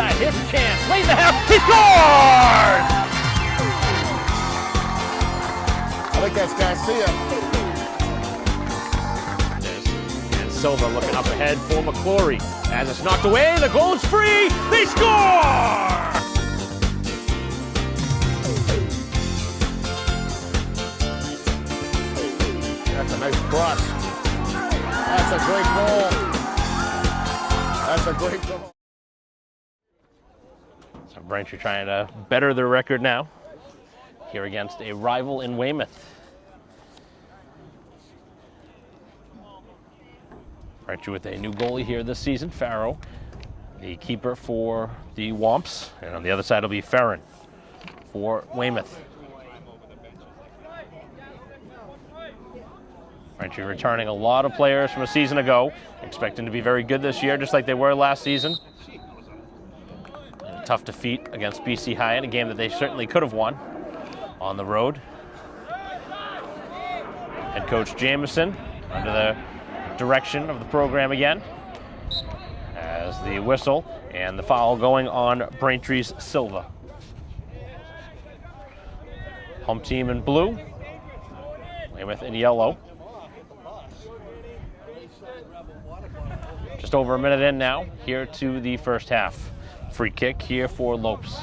side. Here's a chance. Late in the half. He scores! I think that's Garcia. And Silva looking up ahead for McClory. As it's knocked away, the goal is free. They score! That's a nice cross. That's a great goal. That's a great goal. So Braintree trying to better their record now here against a rival in Weymouth. Braintree with a new goalie here this season, Farrow, the keeper for the Womps, and on the other side will be Farron for Weymouth. Braintree returning a lot of players from a season ago, expecting to be very good this year, just like they were last season. A tough defeat against BC High in a game that they certainly could have won on the road. Head coach Jameson under the direction of the program again, as the whistle and the foul going on Braintree's Silva. Home team in blue, Weymouth in yellow. Just over a minute in now, here to the first half. Free kick here for Lopes.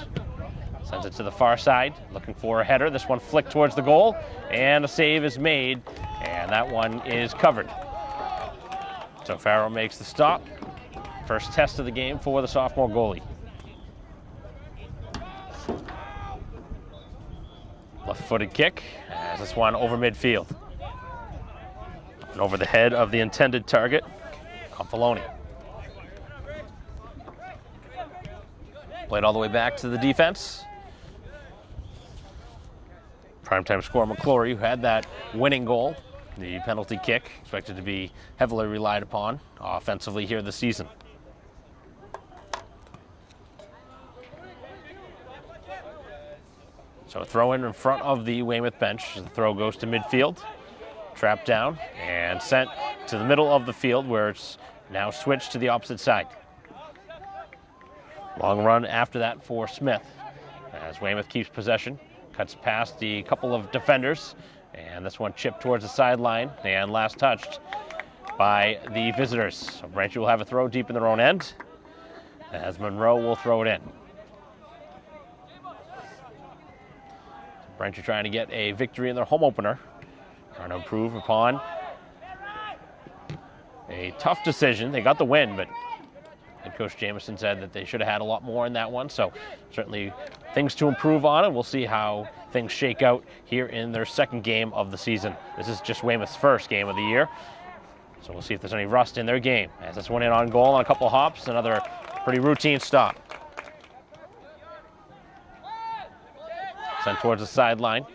Sends it to the far side, looking for a header. This one flicked towards the goal, and a save is made, and that one is covered. So Farrow makes the stop. First test of the game for the sophomore goalie. Left-footed kick, as this one over midfield. And over the head of the intended target, Confaloni. Played all the way back to the defense. Primetime scorer McClory, who had that winning goal, the penalty kick, expected to be heavily relied upon offensively here this season. So a throw in front of the Weymouth bench. The throw goes to midfield, trapped down, and sent to the middle of the field, where it's now switched to the opposite side. Long run after that for Smith, as Weymouth keeps possession, cuts past the couple of defenders, and this one chipped towards the sideline and last touched by the visitors. So Braintree will have a throw deep in their own end, as Monroe will throw it in. Braintree trying to get a victory in their home opener, trying to improve upon a tough decision. They got the win, but head coach Jameson said that they should have had a lot more in that one, so certainly things to improve on, and we'll see how things shake out here in their second game of the season. This is just Weymouth's first game of the year, so we'll see if there's any rust in their game. As this one in on goal on a couple of hops, another pretty routine stop. Sent towards the sideline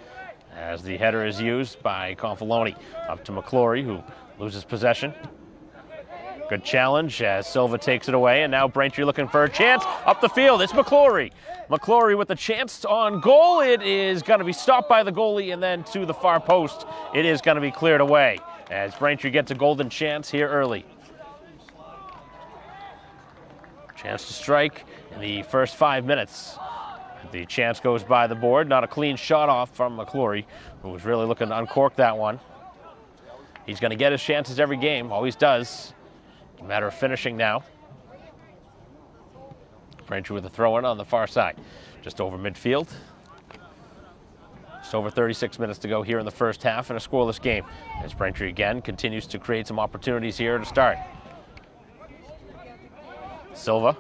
as the header is used by Confaloni. Up to McClory, who loses possession. Good challenge as Silva takes it away, and now Braintree looking for a chance up the field. It's McClory. McClory with the chance on goal. It is going to be stopped by the goalie, and then to the far post, it is going to be cleared away as Braintree gets a golden chance here early. Chance to strike in the first 5 minutes. The chance goes by the board. Not a clean shot off from McClory, who was really looking to uncork that one. He's going to get his chances every game, always does. A matter of finishing now. Braintree with a throw-in on the far side, just over midfield. Just over 36 minutes to go here in the first half in a scoreless game, as Braintree again continues to create some opportunities here to start. Silva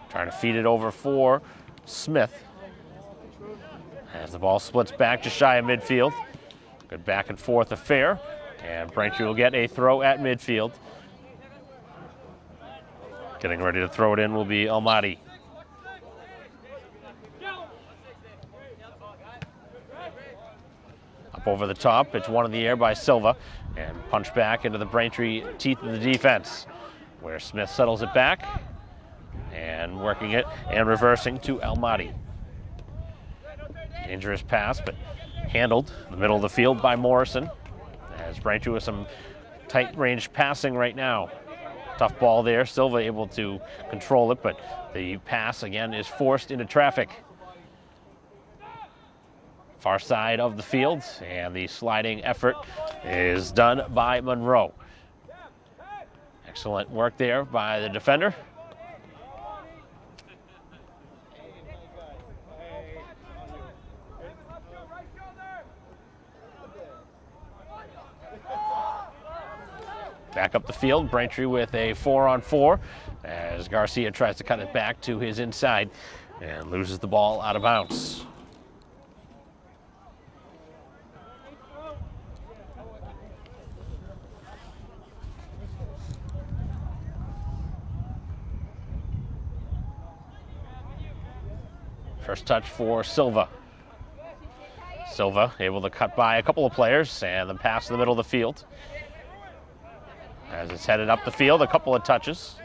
trying to feed it over for Smith, as the ball splits back just shy of midfield. Good back and forth affair, and Braintree will get a throw at midfield. Getting ready to throw it in will be Almaty. Up over the top, it's one in the air by Silva, and punched back into the Braintree teeth of the defense, where Smith settles it back, and working it and reversing to Almaty. Dangerous pass, but handled in the middle of the field by Morrison, as Braintree with some tight range passing right now Tough ball there. Silva able to control it, but the pass again is forced into traffic. Far side of the field, and the sliding effort is done by Monroe. Excellent work there by the defender. Back up the field, Braintree with a 4-on-4 as Garcia tries to cut it back to his inside and loses the ball out of bounds. First touch for Silva. Silva able to cut by a couple of players and then pass in the middle of the field. As it's headed up the field, a couple of touches.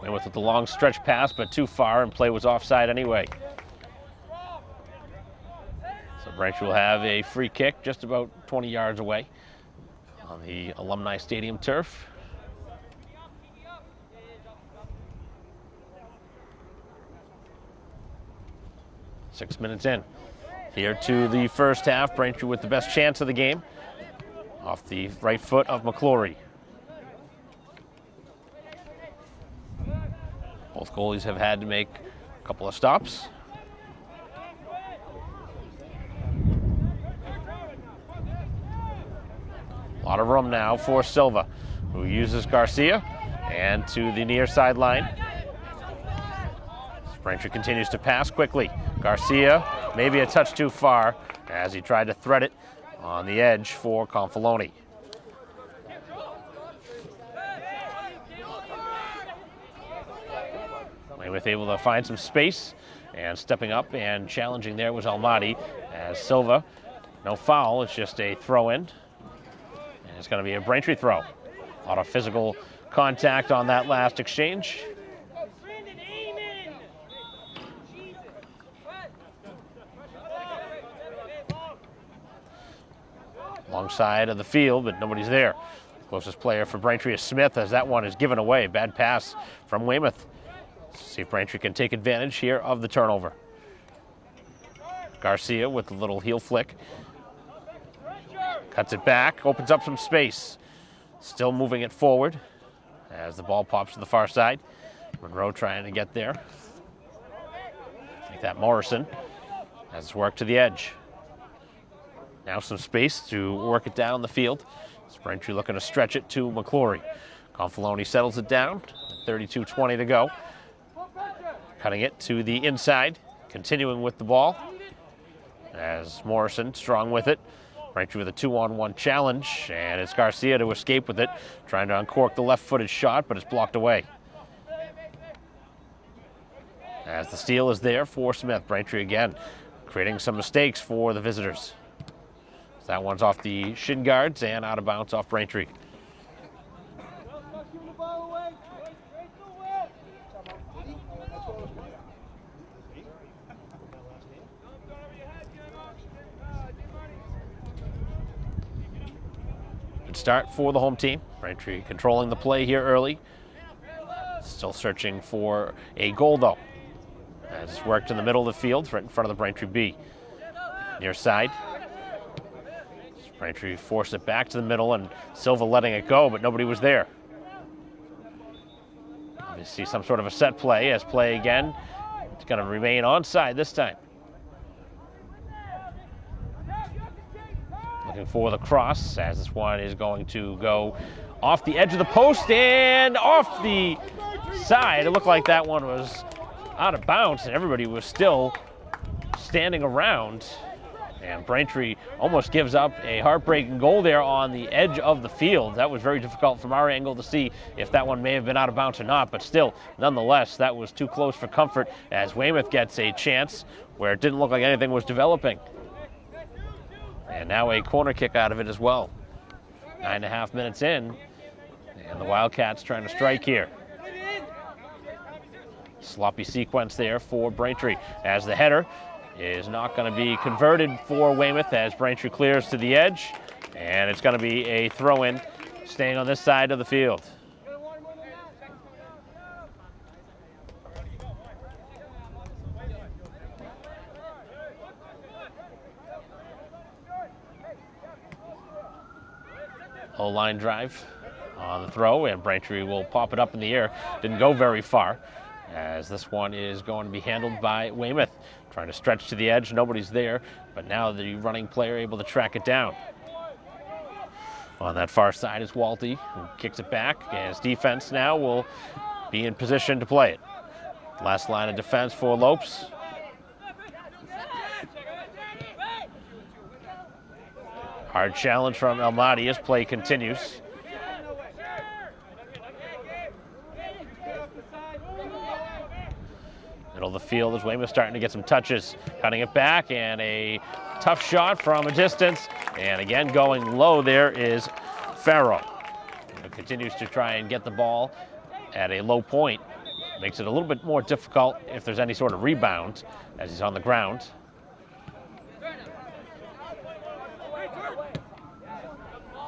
Weymouth with the long stretch pass, but too far, and play was offside anyway. So Braintree will have a free kick just about 20 yards away on the Alumni Stadium turf. Six minutes in. Here to the first half, Braintree with the best chance of the game. Off the right foot of McClory. Both goalies have had to make a couple of stops. A lot of room now for Silva, who uses Garcia, and to the near sideline. Braintree continues to pass quickly. Garcia, maybe a touch too far, as he tried to thread it on the edge for Confaloni. Weymouth able to find some space, and stepping up and challenging there was Almaty, as Silva, no foul, it's just a throw-in. And it's going to be a Braintree throw. A lot of physical contact on that last exchange. Long side of the field, but nobody's there. Closest player for Braintree is Smith, as that one is given away. Bad pass from Weymouth. See if Braintree can take advantage here of the turnover. Garcia with a little heel flick. Cuts it back, opens up some space. Still moving it forward as the ball pops to the far side. Monroe trying to get there. Make that Morrison as it's worked to the edge. Now some space to work it down the field. Braintree looking to stretch it to McClory. Confaloni settles it down. 32:20 to go. Cutting it to the inside. Continuing with the ball. As Morrison strong with it. Braintree with a 2-on-1 challenge. And it's Garcia to escape with it. Trying to uncork the left-footed shot, but it's blocked away. As the steal is there for Smith. Braintree again creating some mistakes for the visitors. That one's off the shin guards and out of bounds off Braintree. Good start for the home team. Braintree controlling the play here early. Still searching for a goal though. As it's worked in the middle of the field, right in front of the Braintree B. Near side. Braintree forced it back to the middle, and Silva letting it go, but nobody was there. You see some sort of a set play as play again. It's going to remain onside this time. Looking for the cross, as this one is going to go off the edge of the post and off the side. It looked like that one was out of bounds, and everybody was still standing around. And Braintree almost gives up a heartbreaking goal there on the edge of the field. That was very difficult from our angle to see if that one may have been out of bounds or not, but still, nonetheless, that was too close for comfort as Weymouth gets a chance where it didn't look like anything was developing. And now a corner kick out of it as well. 9.5 minutes in, and the Wildcats trying to strike here. Sloppy sequence there for Braintree as the header is not going to be converted for Weymouth as Braintree clears to the edge. And it's going to be a throw-in, staying on this side of the field. O-line drive on the throw, and Braintree will pop it up in the air. Didn't go very far, as this one is going to be handled by Weymouth. Trying to stretch to the edge, nobody's there, but now the running player able to track it down. On that far side is Walty, who kicks it back, and his defense now will be in position to play it. Last line of defense for Lopes. Hard challenge from Almaty as play continues. Middle of the field as Weymouth starting to get some touches. Cutting it back, and a tough shot from a distance. And again, going low there is Farrow. He continues to try and get the ball at a low point. Makes it a little bit more difficult if there's any sort of rebound as he's on the ground.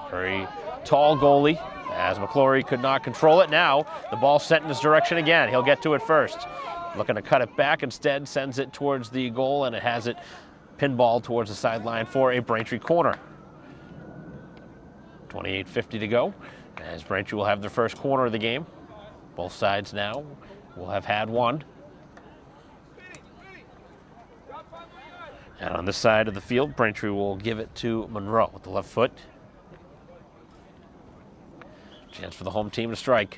Very tall goalie, as McClory could not control it. Now the ball sent in his direction again. He'll get to it first. Looking to cut it back, instead sends it towards the goal, and it has it pinball towards the sideline for a Braintree corner. 28:50 to go, as Braintree will have their first corner of the game. Both sides now will have had one. And on this side of the field, Braintree will give it to Monroe with the left foot. Chance for the home team to strike.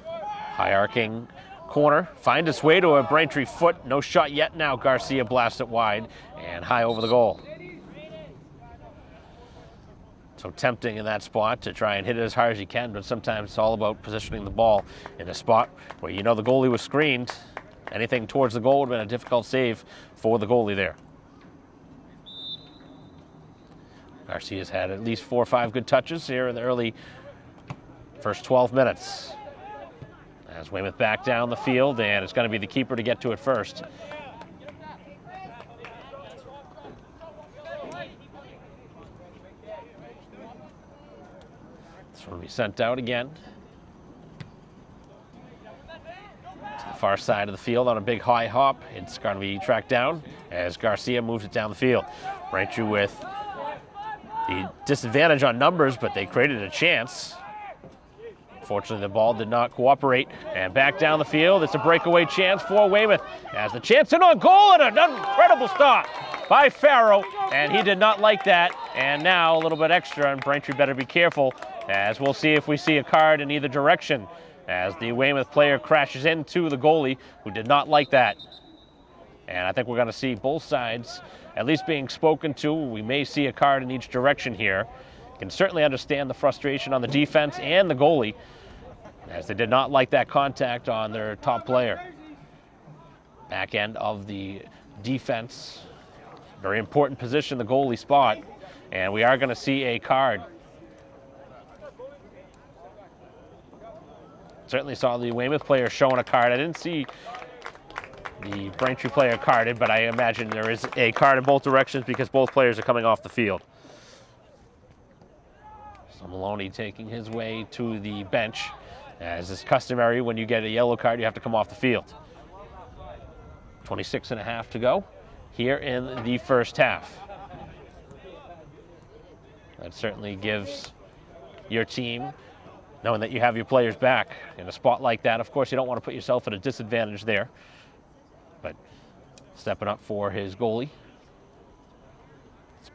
High arcing corner, find its way to a Braintree foot. No shot yet now. Garcia blasts it wide and high over the goal. So tempting in that spot to try and hit it as hard as you can, but sometimes it's all about positioning the ball in a spot where you know the goalie was screened. Anything towards the goal would have been a difficult save for the goalie there. Garcia's had at least 4 or 5 good touches here in the early first 12 minutes. As Weymouth back down the field, and it's going to be the keeper to get to it first. This one will be sent out again. To the far side of the field on a big high hop. It's going to be tracked down as Garcia moves it down the field. Braintree with the disadvantage on numbers, but they created a chance. Fortunately, the ball did not cooperate. And back down the field, it's a breakaway chance for Weymouth. As the chance in on goal, and an incredible stop by Farrow. And he did not like that. And now a little bit extra, and Braintree better be careful, as we'll see if we see a card in either direction, as the Weymouth player crashes into the goalie, who did not like that. And I think we're going to see both sides at least being spoken to. We may see a card in each direction here. You can certainly understand the frustration on the defense and the goalie, as they did not like that contact on their top player. Back end of the defense. Very important position, the goalie spot. And we are going to see a card. Certainly saw the Weymouth player showing a card. I didn't see the Braintree player carded, but I imagine there is a card in both directions because both players are coming off the field. So Maloney taking his way to the bench. As is customary, when you get a yellow card, you have to come off the field. 26.5 to go here in the first half. That certainly gives your team, knowing that you have your players back in a spot like that. Of course, you don't want to put yourself at a disadvantage there. But stepping up for his goalie.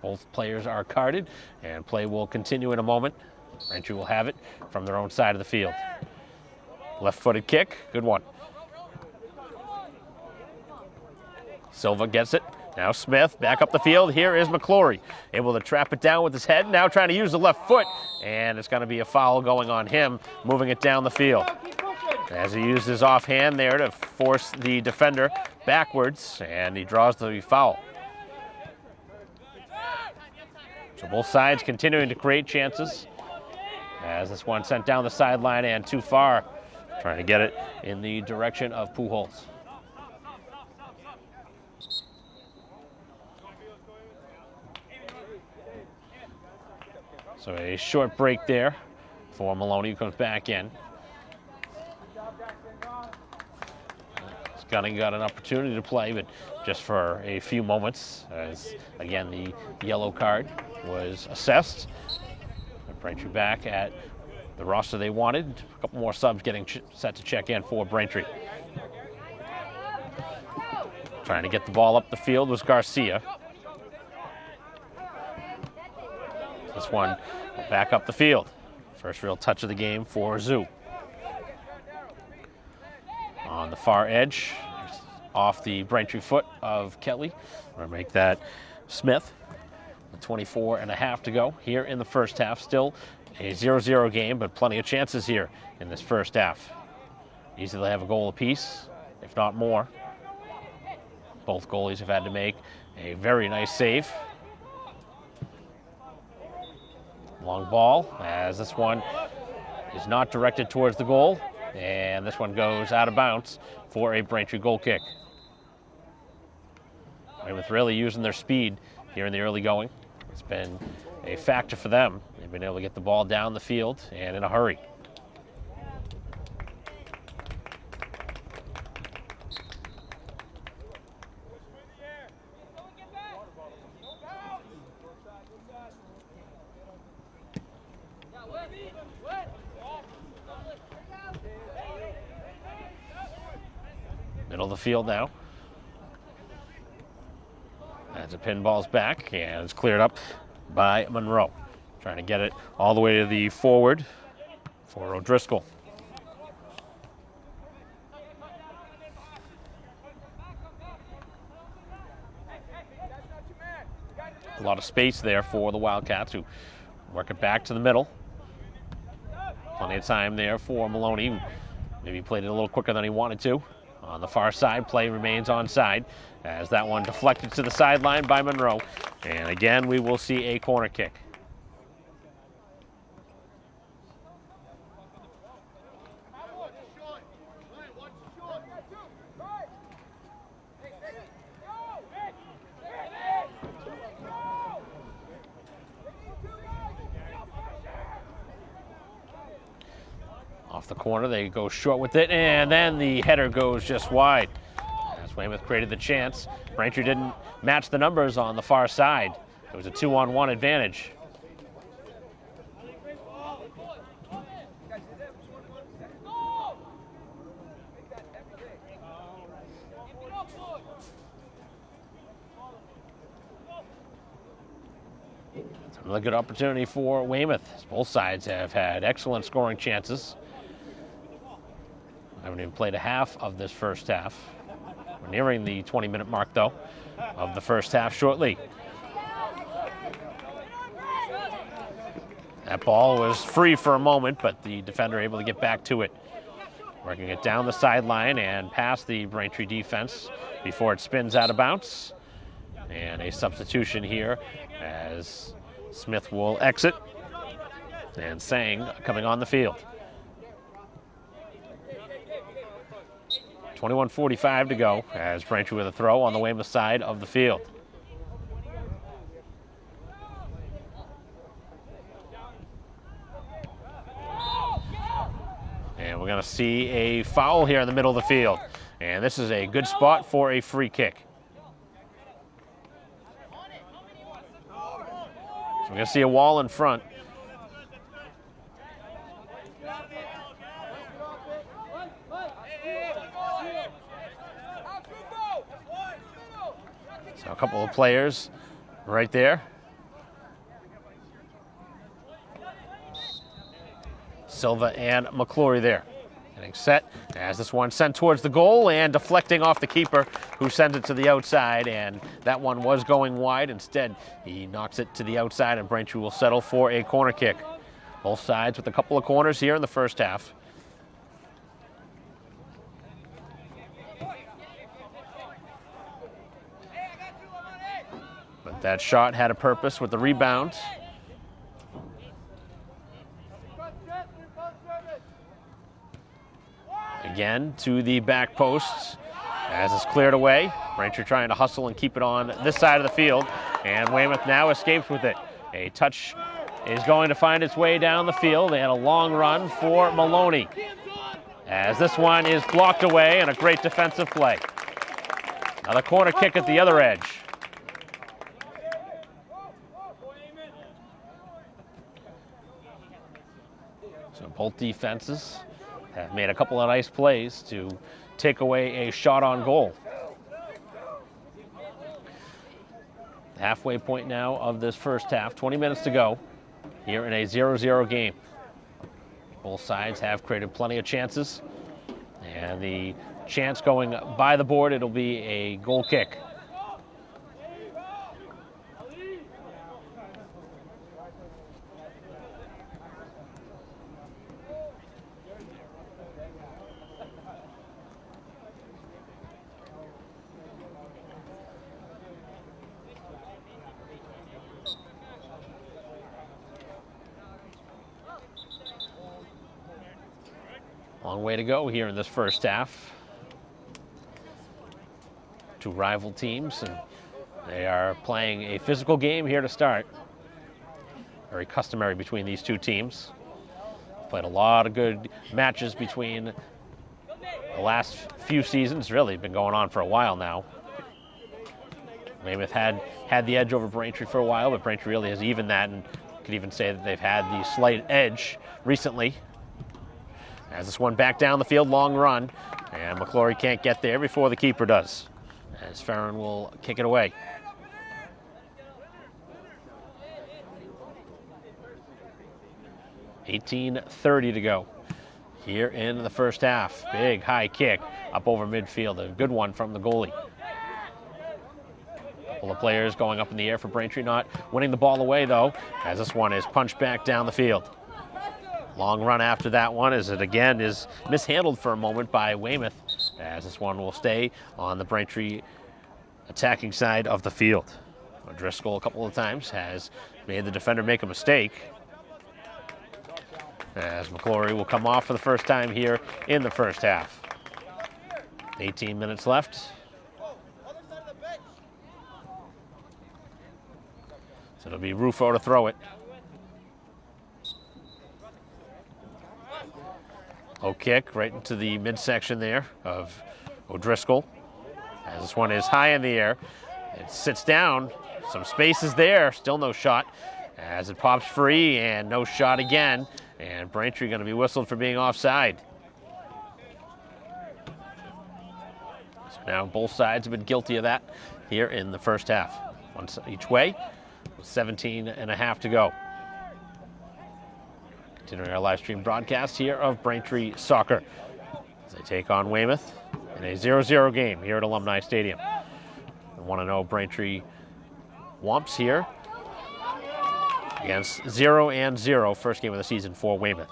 Both players are carded, and play will continue in a moment. Braintree will have it from their own side of the field. Left-footed kick, good one. Silva gets it. Now Smith back up the field. Here is McClory, able to trap it down with his head. Now trying to use the left foot, and it's going to be a foul going on him, moving it down the field. As he used his offhand there to force the defender backwards, and he draws the foul. So both sides continuing to create chances. As this one sent down the sideline and too far. Trying to get it in the direction of Pujols. So a short break there for Maloney, who comes back in. Gunning got an opportunity to play, but just for a few moments, as again the yellow card was assessed. Braintree back at the roster they wanted. A couple more subs getting set to check in for Braintree. Trying to get the ball up the field was Garcia. This one back up the field. First real touch of the game for Zoo. On the far edge, off the Braintree foot of Kelly. We're going to make that Smith. 24.5 to go here in the first half. Still a 0-0 game, but plenty of chances here in this first half. Easily have a goal apiece, if not more. Both goalies have had to make a very nice save. Long ball, as this one is not directed towards the goal, and this one goes out of bounds for a Braintree goal kick. Weymouth really using their speed here in the early going. It's been a factor for them. They've been able to get the ball down the field and in a hurry. Middle of the field now. As the pinball's back, and it's cleared up by Monroe. Trying to get it all the way to the forward for O'Driscoll. A lot of space there for the Wildcats, who work it back to the middle. Plenty of time there for Maloney, who maybe played it a little quicker than he wanted to. On the far side, play remains onside as that one deflected to the sideline by Monroe. And again, we will see a corner kick. Off the corner, they go short with it, and then the header goes just wide. As Weymouth created the chance, Braintree didn't match the numbers on the far side. It was a 2-on-1 advantage. It's a really good opportunity for Weymouth. Both sides have had excellent scoring chances. I haven't even played a half of this first half. We're nearing the 20-minute mark, though, of the first half shortly. That ball was free for a moment, but the defender able to get back to it. Working it down the sideline and past the Braintree defense before it spins out of bounds. And a substitution here as Smith will exit. And Sang coming on the field. 21:45 to go as Braintree with a throw on the Weymouth side of the field. And we're going to see a foul here in the middle of the field. And this is a good spot for a free kick. So we're going to see a wall in front. So a couple of players right there. Silva and McClory there. Getting set as this one sent towards the goal and deflecting off the keeper, who sends it to the outside, and that one was going wide. Instead, he knocks it to the outside, and Braintree will settle for a corner kick. Both sides with a couple of corners here in the first half. But that shot had a purpose with the rebound. Again to the back post as it's cleared away. Braintree trying to hustle and keep it on this side of the field, and Weymouth now escapes with it. A touch is going to find its way down the field, and a long run for Maloney, as this one is blocked away, and a great defensive play. Another corner kick at the other edge. So both defenses have made a couple of nice plays to take away a shot on goal. Halfway point now of this first half, 20 minutes to go here in a 0-0 game. Both sides have created plenty of chances, and the chance going by the board, it'll be a goal kick. Long way to go here in this first half. Two rival teams, and they are playing a physical game here to start. Very customary between these two teams. Played a lot of good matches between the last few seasons. Really been going on for a while now. Weymouth had the edge over Braintree for a while, but Braintree really has evened that, and could even say that they've had the slight edge recently. As this one back down the field, long run, and McClory can't get there before the keeper does, as Farron will kick it away. .18:30 to go here in the first half. Big high kick up over midfield, a good one from the goalie. Couple of players going up in the air for Braintree, not winning the ball away though, as this one is punched back down the field. Long run after that one, as it again is mishandled for a moment by Weymouth, as this one will stay on the Braintree attacking side of the field. Driscoll a couple of times has made the defender make a mistake, as McClory will come off for the first time here in the first half. 18 minutes left. So it'll be Rufo to throw it. Low kick right into the midsection there of O'Driscoll. As this one is high in the air, it sits down. Some space is there, still no shot. As it pops free, and no shot again. And Braintree going to be whistled for being offside. So now both sides have been guilty of that here in the first half. One each way, with 17 and a half to go. Continuing our live stream broadcast here of Braintree Soccer as they take on Weymouth in a 0-0 game here at Alumni Stadium. I want to know Braintree Womps here against 0-0, first game of the season for Weymouth.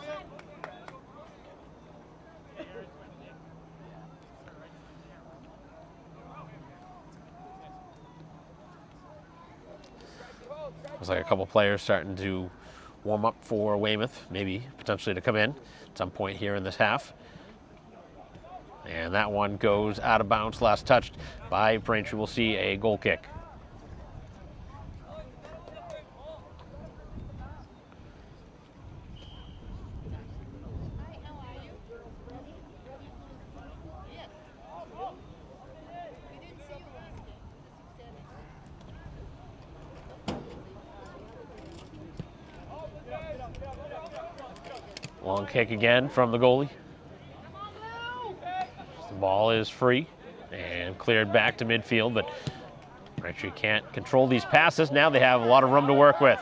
Looks like a couple players starting to warm up for Weymouth, maybe potentially to come in at some point here in this half. And that one goes out of bounds, last touched by Braintree. We'll see a goal kick. Long kick again from the goalie. The ball is free and cleared back to midfield, but Braintree can't control these passes. Now they have a lot of room to work with.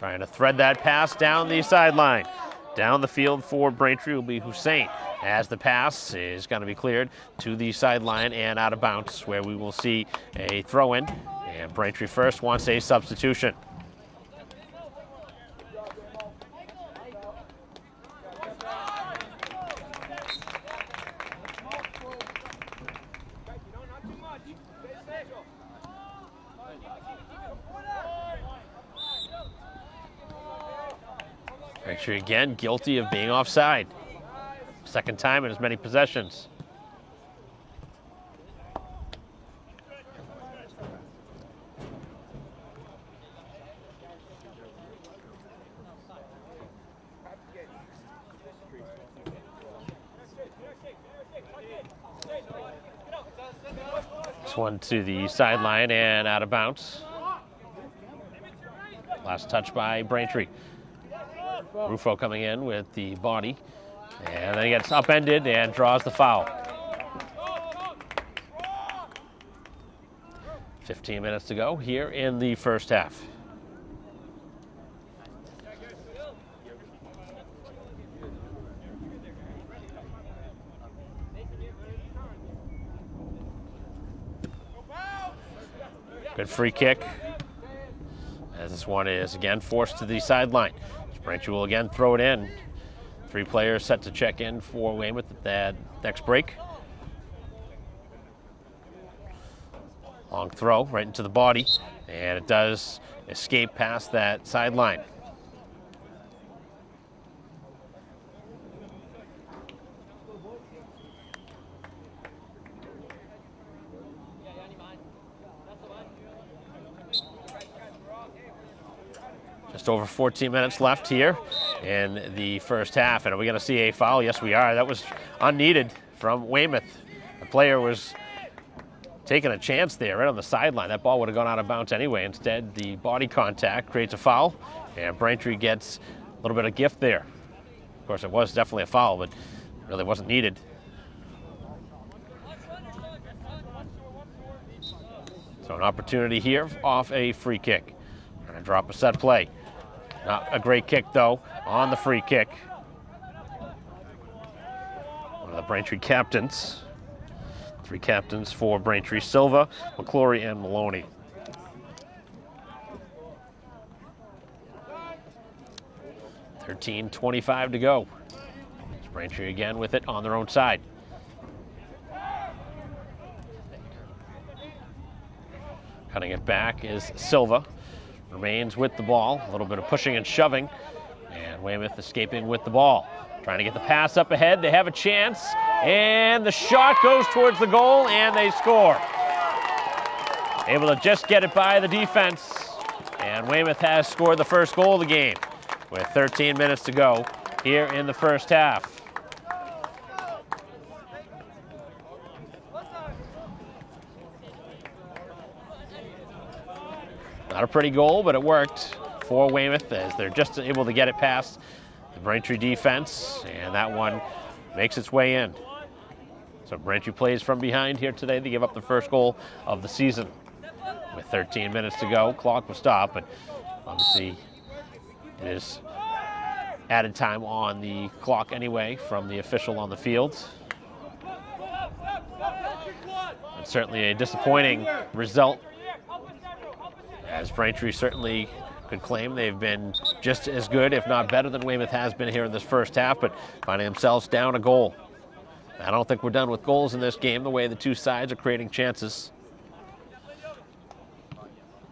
Trying to thread that pass down the sideline. Down the field for Braintree will be Hussein, as the pass is going to be cleared to the sideline and out of bounds, where we will see a throw-in. And Braintree first wants a substitution. Braintree again guilty of being offside. Second time in as many possessions. This one to the sideline and out of bounds. Last touch by Braintree. Rufo coming in with the body. And then he gets upended and draws the foul. 15 minutes to go here in the first half. Good free kick, as this one is again forced to the sideline. Braintree will again throw it in. 3 players set to check in for Weymouth at that next break. Long throw right into the body, and it does escape past that sideline. Just over 14 minutes left here in the first half. And are we going to see a foul? Yes, we are. That was unneeded from Weymouth. The player was taking a chance there right on the sideline. That ball would have gone out of bounds anyway. Instead, the body contact creates a foul, and Braintree gets a little bit of gift there. Of course, it was definitely a foul, but it really wasn't needed. So an opportunity here off a free kick. Trying to drop a set play. Not a great kick, though, on the free kick. One of the Braintree captains. 3 captains for Braintree: Silva, McClory, and Maloney. $13:25 to go. It's Braintree again with it on their own side. Cutting it back is Silva. Remains with the ball. A little bit of pushing and shoving. And Weymouth escaping with the ball. Trying to get the pass up ahead. They have a chance. And the shot goes towards the goal, and they score. Able to just get it by the defense. And Weymouth has scored the first goal of the game with 13 minutes to go here in the first half. Not a pretty goal, but it worked for Weymouth as they're just able to get it past the Braintree defense, and that one makes its way in. So Braintree plays from behind here today. They give up the first goal of the season. With 13 minutes to go, clock will stop, but obviously it is added time on the clock anyway from the official on the field. It's certainly a disappointing result, as Braintree certainly could claim they've been just as good, if not better, than Weymouth has been here in this first half, but finding themselves down a goal. I don't think we're done with goals in this game, the way the two sides are creating chances.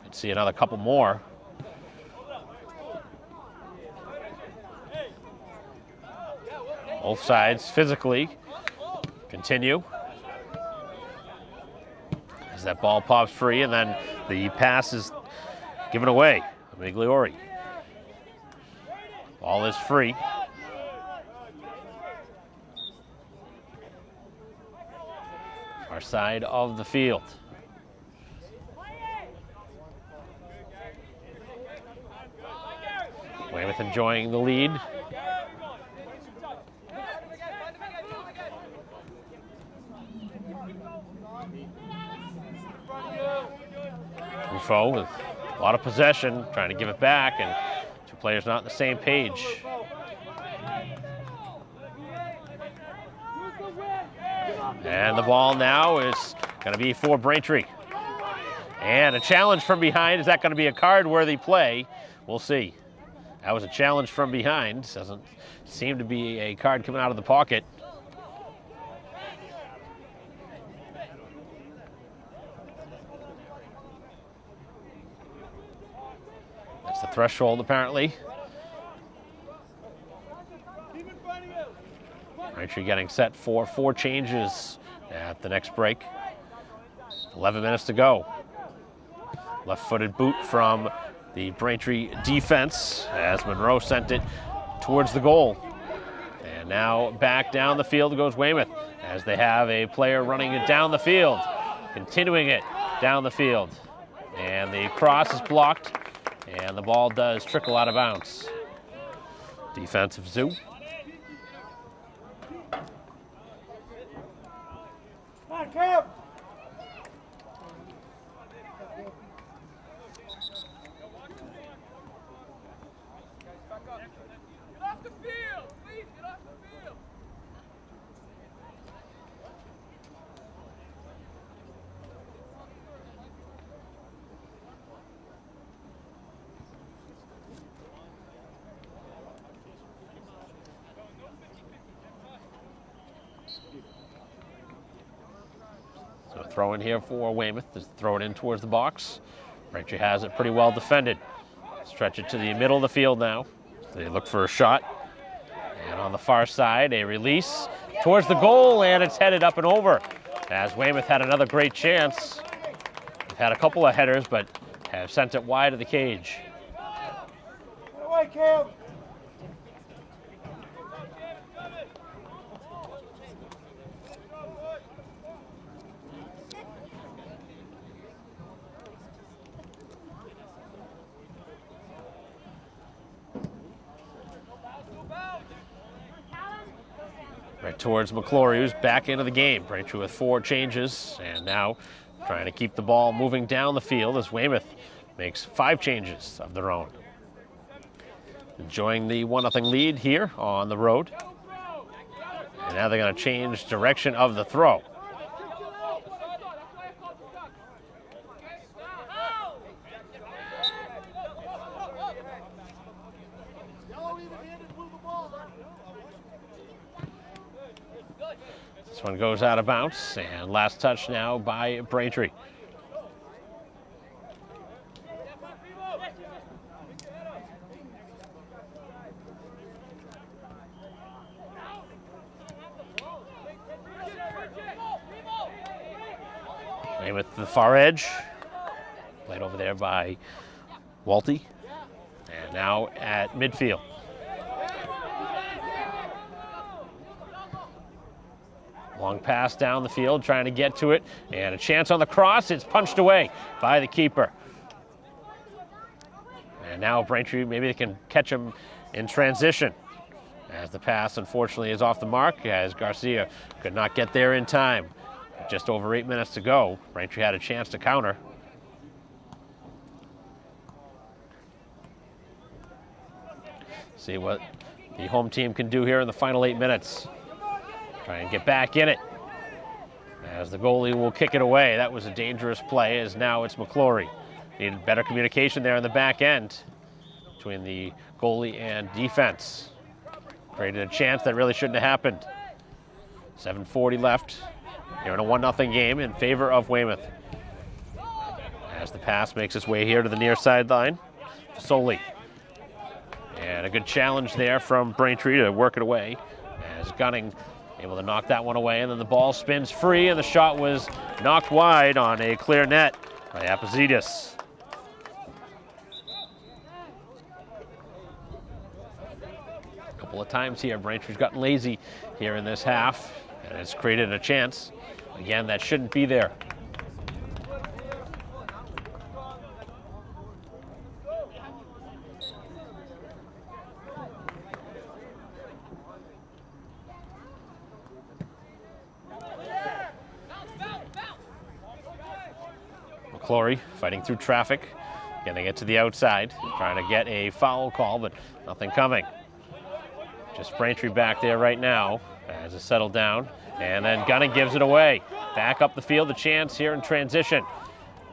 Could see another couple more. Both sides physically continue. As that ball pops free, and then the pass is given away. Migliori. Ball is free. Our side of the field. Weymouth enjoying the lead. Rufo with a lot of possession, trying to give it back, and two players not on the same page. And the ball now is going to be for Braintree. And a challenge from behind. Is that going to be a card-worthy play? We'll see. That was a challenge from behind. Doesn't seem to be a card coming out of the pocket. That's the threshold, apparently. Braintree getting set for 4 changes at the next break. 11 minutes to go. Left-footed boot from the Braintree defense as Monroe sent it towards the goal. And now back down the field goes Weymouth as they have a player running it down the field. continuing it down the field. And the cross is blocked, and the ball does trickle out of bounds. Defensive zoo. So throw in here for Weymouth. Just throw it in towards the box. Braintree has it pretty well defended. Stretch it to the middle of the field now. They look for a shot. And on the far side, a release towards the goal, and it's headed up and over. As Weymouth had another great chance. They've had a couple of headers, but have sent it wide of the cage. Right towards McClory, who's back into the game. Braintree with 4 changes, and now trying to keep the ball moving down the field as Weymouth makes 5 changes of their own. Enjoying the 1-0 lead here on the road. And now they're going to change direction of the throw. This one goes out of bounds, and last touch now by Braintree. Weymouth to the far edge, played over there by Walty, and now at midfield. Long pass down the field, trying to get to it, and a chance on the cross. It's punched away by the keeper. And now Braintree, maybe they can catch him in transition, as the pass unfortunately is off the mark, as Garcia could not get there in time. Just over 8 minutes to go. Braintree had a chance to counter. See what the home team can do here in the final 8 minutes. Try and get back in it, as the goalie will kick it away. That was a dangerous play, as now it's McClory. Needed better communication there in the back end between the goalie and defense. Created a chance that really shouldn't have happened. 7:40 left here in a 1-0 game in favor of Weymouth. As the pass makes its way here to the near sideline, Soley. And a good challenge there from Braintree to work it away, as Gunning able to knock that one away, and then the ball spins free, and the shot was knocked wide on a clear net by Apozidis. A couple of times here, Braintree's gotten lazy here in this half, and it's created a chance. Again, that shouldn't be there. McClory fighting through traffic. Again, they get to the outside, trying to get a foul call, but nothing coming. Just Braintree back there right now as it settled down. And then Gunning gives it away. Back up the field, a chance here in transition.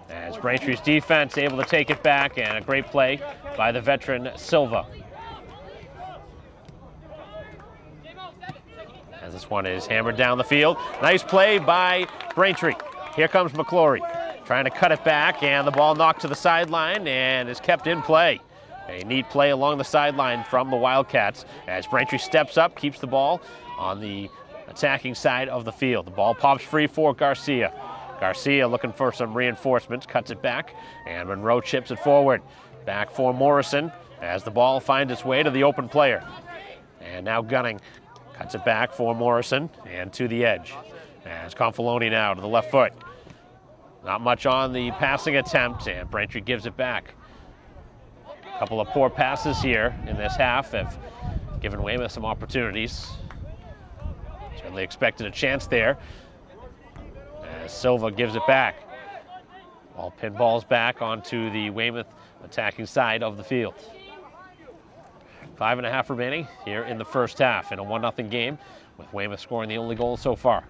As Braintree's defense able to take it back, and a great play by the veteran Silva. As this one is hammered down the field. Nice play by Braintree. Here comes McClory, trying to cut it back, and the ball knocked to the sideline and is kept in play. A neat play along the sideline from the Wildcats as Braintree steps up, keeps the ball on the attacking side of the field. The ball pops free for Garcia. Garcia looking for some reinforcements, cuts it back, and Monroe chips it forward. Back for Morrison as the ball finds its way to the open player. And now Gunning cuts it back for Morrison and to the edge. As Confaloni now to the left foot. Not much on the passing attempt, and Braintree gives it back. A couple of poor passes here in this half have given Weymouth some opportunities. Certainly expected a chance there, as Silva gives it back. Ball pinballs back onto the Weymouth attacking side of the field. 5.5 remaining here in the first half in a 1-0 game, with Weymouth scoring the only goal so far.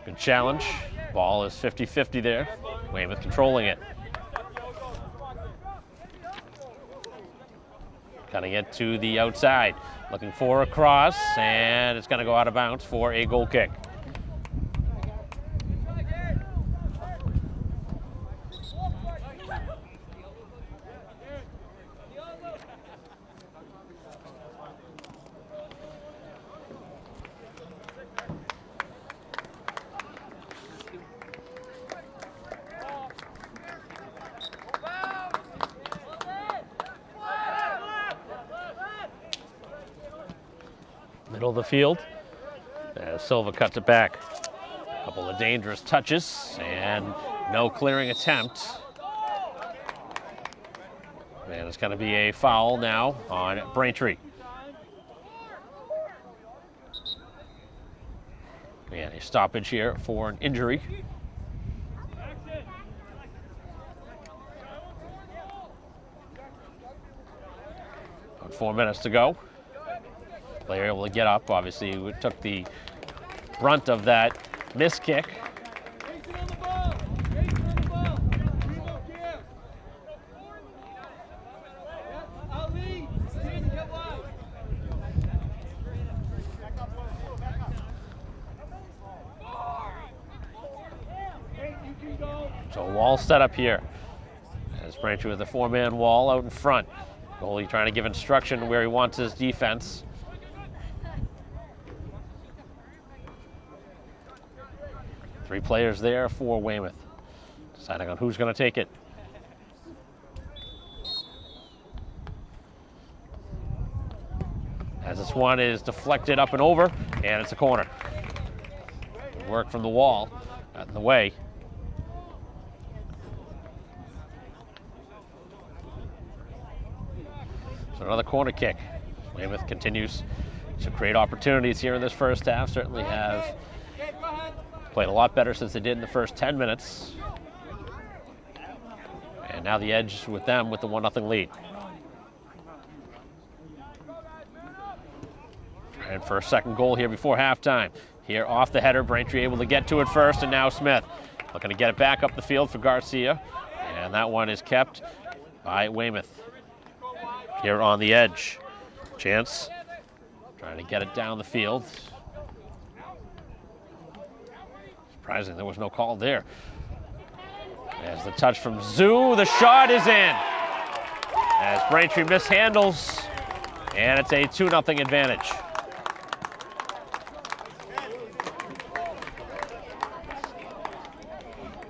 Good challenge. Ball is 50-50 there. Weymouth controlling it. Cutting it to the outside. Looking for a cross, and it's going to go out of bounds for a goal kick. Middle of the field, as Silva cuts it back. A couple of dangerous touches and no clearing attempt. And it's going to be a foul now on Braintree. And a stoppage here for an injury. About 4 minutes to go. Player able to get up. Obviously, we took the brunt of that miss kick. So wall set up here. As Braintree with a 4-man wall out in front. Goalie trying to give instruction where he wants his defense. Three players there for Weymouth, deciding on who's going to take it. As this one is deflected up and over, and it's a corner. Work from the wall, out in the way. So another corner kick. Weymouth continues to create opportunities here in this first half. Certainly have played a lot better since they did in the first 10 minutes. And now the edge with them with the 1-0 lead. And for a second goal here before halftime. Here off the header, Braintree able to get to it first, and now Smith looking to get it back up the field for Garcia. And that one is kept by Weymouth. Here on the edge. Chance trying to get it down the field. Surprising there was no call there. As the touch from Zoo, the shot is in. As Braintree mishandles, and it's a 2-0 advantage.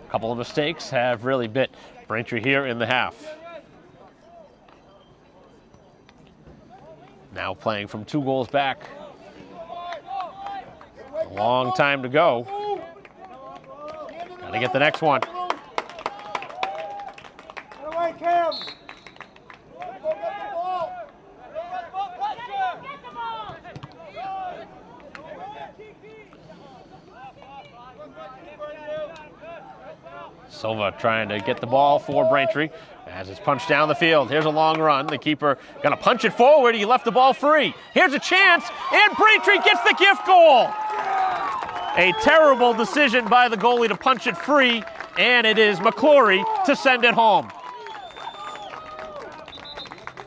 A couple of mistakes have really bit Braintree here in the half. Now playing from 2 goals back. A long time to go. Got to get the next one. Silva trying to get the ball for Braintree as it's punched down the field. Here's a long run. The keeper going to punch it forward. He left the ball free. Here's a chance, and Braintree gets the gift goal. A terrible decision by the goalie to punch it free, and it is McClory to send it home.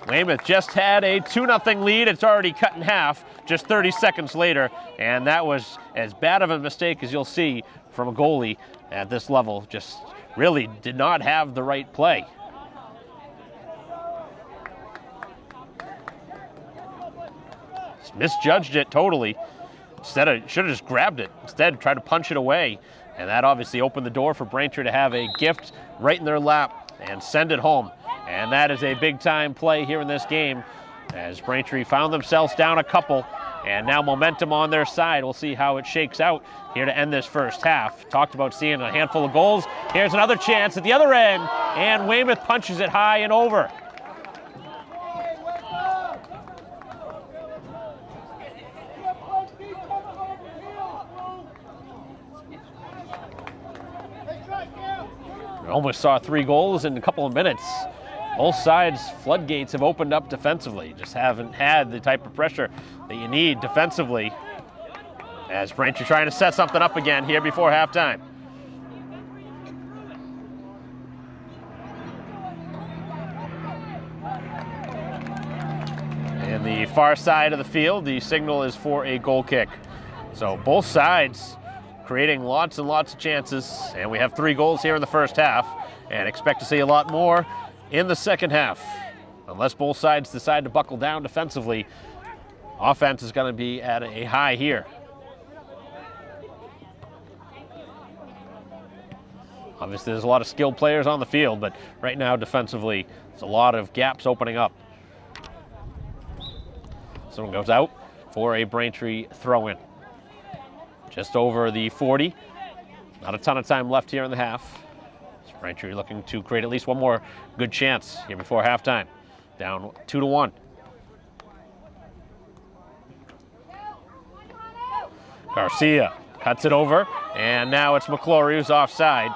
Weymouth just had a 2-0 lead. It's already cut in half just 30 seconds later, and that was as bad of a mistake as you'll see from a goalie at this level. Just really did not have the right play. Just misjudged it totally. Instead of, should have just grabbed it. Instead, tried to punch it away. And that obviously opened the door for Braintree to have a gift right in their lap and send it home. And that is a big-time play here in this game, as Braintree found themselves down a couple And now momentum on their side. We'll see how it shakes out here to end this first half. Talked about seeing a handful of goals. Here's another chance at the other end, and Weymouth punches it high and over. We almost saw 3 goals in a couple of minutes. Both sides' floodgates have opened up defensively. Just haven't had the type of pressure that you need defensively. As Braintree trying to set something up again here before halftime. In the far side of the field, the signal is for a goal kick. So both sides creating lots and lots of chances, and we have 3 goals here in the first half, and expect to see a lot more in the second half. Unless both sides decide to buckle down defensively, offense is going to be at a high here. Obviously, there's a lot of skilled players on the field, but right now defensively, there's a lot of gaps opening up. Someone goes out for a Braintree throw-in. Just over the 40. Not a ton of time left here in the half. Braintree looking to create at least one more good chance here before halftime. Down 2-1. Garcia cuts it over, and now it's McClory who's offside.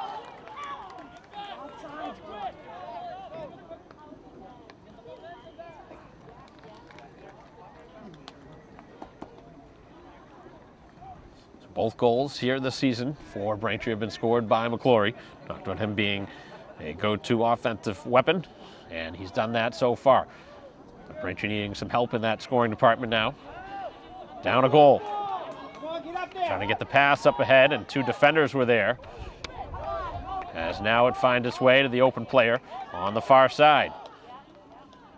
Both goals here this season for Braintree have been scored by McClory. Talked about him being a go-to offensive weapon, and he's done that so far. Braintree needing some help in that scoring department now. Down a goal. Trying to get the pass up ahead, and 2 defenders were there. As now it finds its way to the open player on the far side.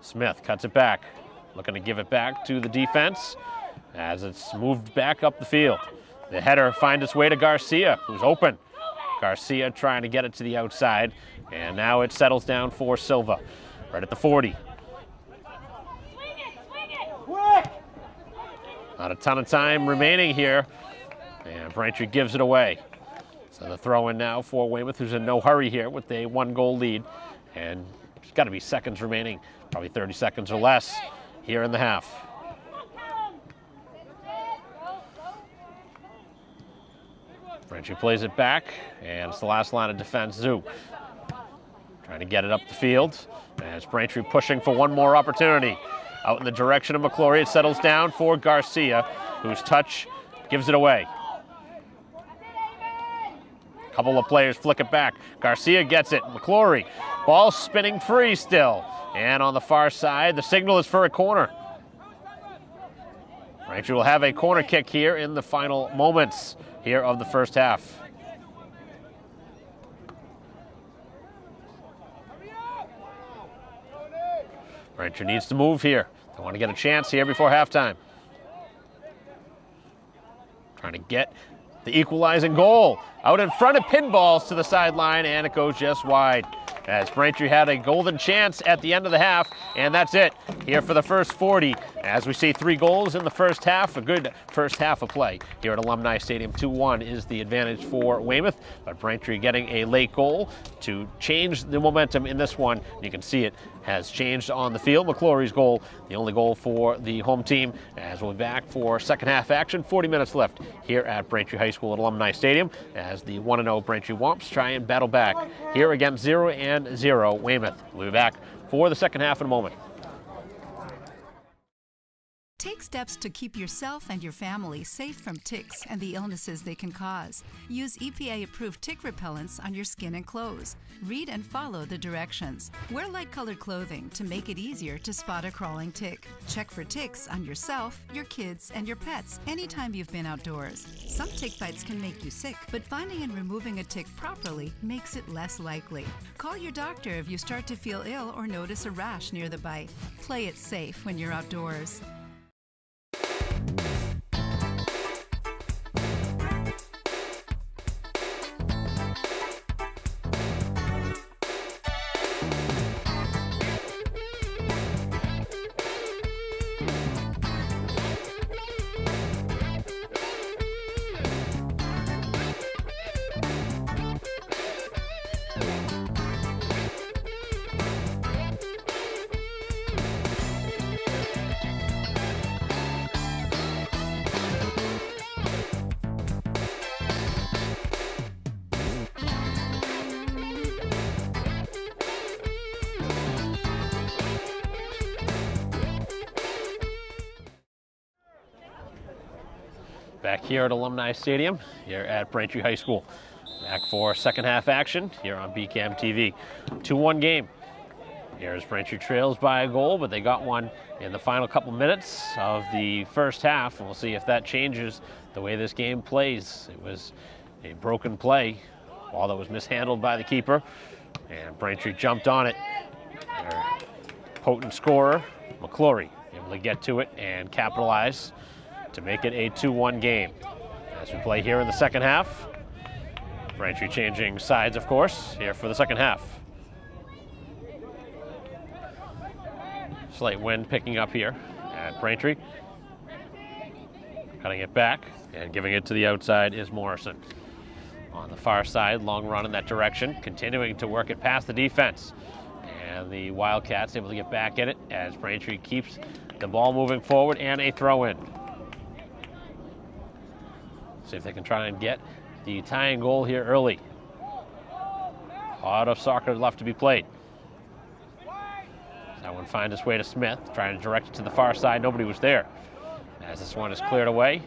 Smith cuts it back, looking to give it back to the defense as it's moved back up the field. The header finds its way to Garcia, who's open. Garcia trying to get it to the outside, and now it settles down for Silva, right at the 40. Not a ton of time remaining here, and Braintree gives it away. So the throw-in now for Weymouth, who's in no hurry here with a 1-goal lead, and there's got to be seconds remaining, probably 30 seconds or less here in the half. Braintree plays it back, and it's the last line of defense. Zoo trying to get it up the field, and it's Braintree pushing for one more opportunity. Out in the direction of McClory, it settles down for Garcia, whose touch gives it away. A couple of players flick it back. Garcia gets it. McClory, ball spinning free still. And on the far side, the signal is for a corner. Braintree will have a corner kick here in the final moments here of the first half. Braintree needs to move here. They want to get a chance here before halftime. Trying to get the equalizing goal. Out in front of pinballs to the sideline, and it goes just wide. As Braintree had a golden chance at the end of the half, and that's it here for the first 40. As we see 3 goals in the first half, a good first half of play here at Alumni Stadium. 2-1 is the advantage for Weymouth, but Braintree getting a late goal to change the momentum in this one. You can see it has changed on the field. McClory's goal, the only goal for the home team, as we'll be back for second half action. 40 minutes left here at Braintree High School at Alumni Stadium as the 1-0 Braintree Womps try and battle back here against 0-0 Weymouth. We'll be back for the second half in a moment. Take steps to keep yourself and your family safe from ticks and the illnesses they can cause. Use EPA-approved tick repellents on your skin and clothes. Read and follow the directions. Wear light-colored clothing to make it easier to spot a crawling tick. Check for ticks on yourself, your kids, and your pets anytime you've been outdoors. Some tick bites can make you sick, but finding and removing a tick properly makes it less likely. Call your doctor if you start to feel ill or notice a rash near the bite. Play it safe when you're outdoors. Back here at Alumni Stadium, here at Braintree High School. Back for second half action here on BCAM TV. 2-1 game. Here's Braintree trails by a goal, but they got one in the final couple minutes of the first half. And we'll see if that changes the way this game plays. It was a broken play, ball that was mishandled by the keeper, and Braintree jumped on it. Their potent scorer, McClory, able to get to it and capitalize to make it a 2-1 game. As we play here in the second half, Braintree changing sides, of course, here for the second half. Slight wind picking up here at Braintree. Cutting it back and giving it to the outside is Morrison. On the far side, long run in that direction, continuing to work it past the defense. And the Wildcats able to get back in it as Braintree keeps the ball moving forward, and a throw in. See if they can try and get the tying goal here early. A lot of soccer left to be played. That one finds its way to Smith, trying to direct it to the far side. Nobody was there. As this one is cleared away,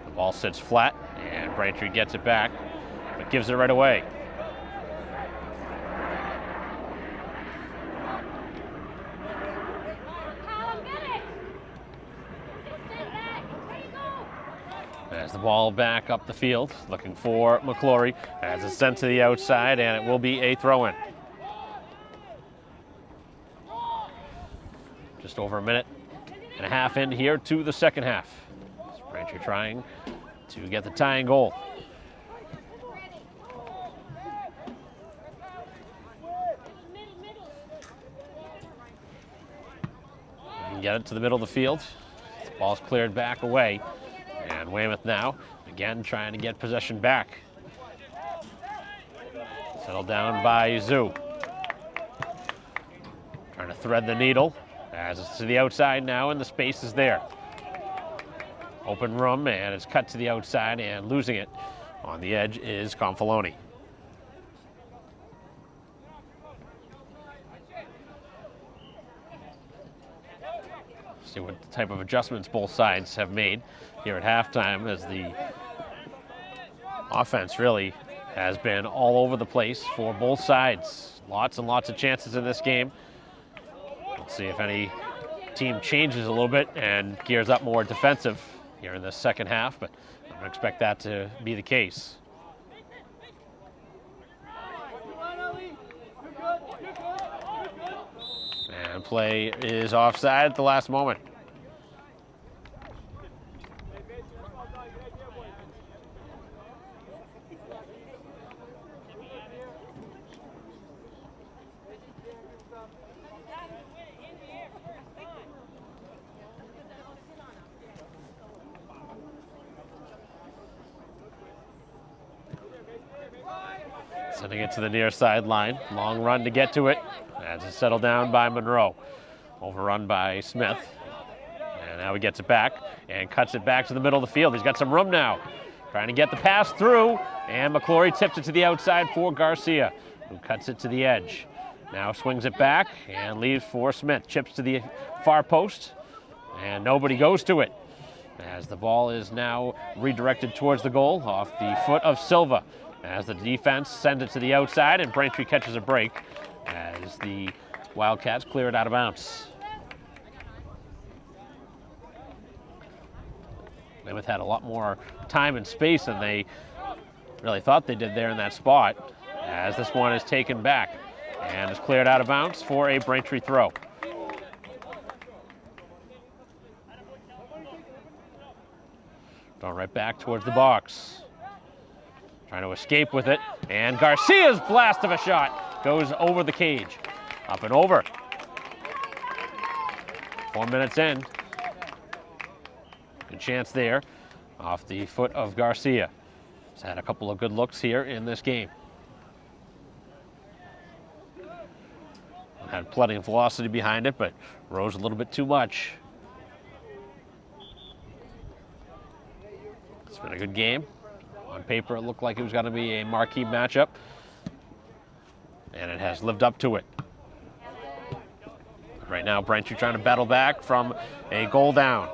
the ball sits flat, and Braintree gets it back, but gives it right away. As the ball back up the field, looking for McClory, as it's sent to the outside, and it will be a throw-in. Just over a minute and a half in here to the second half. Braintree trying to get the tying goal. Get it to the middle of the field. The ball's cleared back away. And Weymouth now, again, trying to get possession back. Settled down by Zoo. Trying to thread the needle as it's to the outside now, and the space is there. Open room, and it's cut to the outside, and losing it on the edge is Confaloni. See what type of adjustments both sides have made here at halftime, as the offense really has been all over the place for both sides. Lots and lots of chances in this game. Let's see if any team changes a little bit and gears up more defensive here in the second half, but I don't expect that to be the case. And play is offside at the last moment. Sending it to the near sideline. Long run to get to it as it's settled down by Monroe. Overrun by Smith. And now he gets it back and cuts it back to the middle of the field. He's got some room now. Trying to get the pass through, and McClory tips it to the outside for Garcia, who cuts it to the edge. Now swings it back and leaves for Smith. Chips to the far post, and nobody goes to it, as the ball is now redirected towards the goal off the foot of Silva, as the defense sends it to the outside, and Braintree catches a break as the Wildcats clear it out of bounds. Weymouth had a lot more time and space than they really thought they did there in that spot, as this one is taken back and is cleared out of bounds for a Braintree throw. Going right back towards the box. Trying to escape with it, and Garcia's blast of a shot goes over the cage. Up and over. 4 minutes in. Good chance there off the foot of Garcia. He's had a couple of good looks here in this game. Had plenty of velocity behind it, but rose a little bit too much. It's been a good game. On paper, it looked like it was going to be a marquee matchup, and it has lived up to it. Right now, Braintree trying to battle back from a goal down.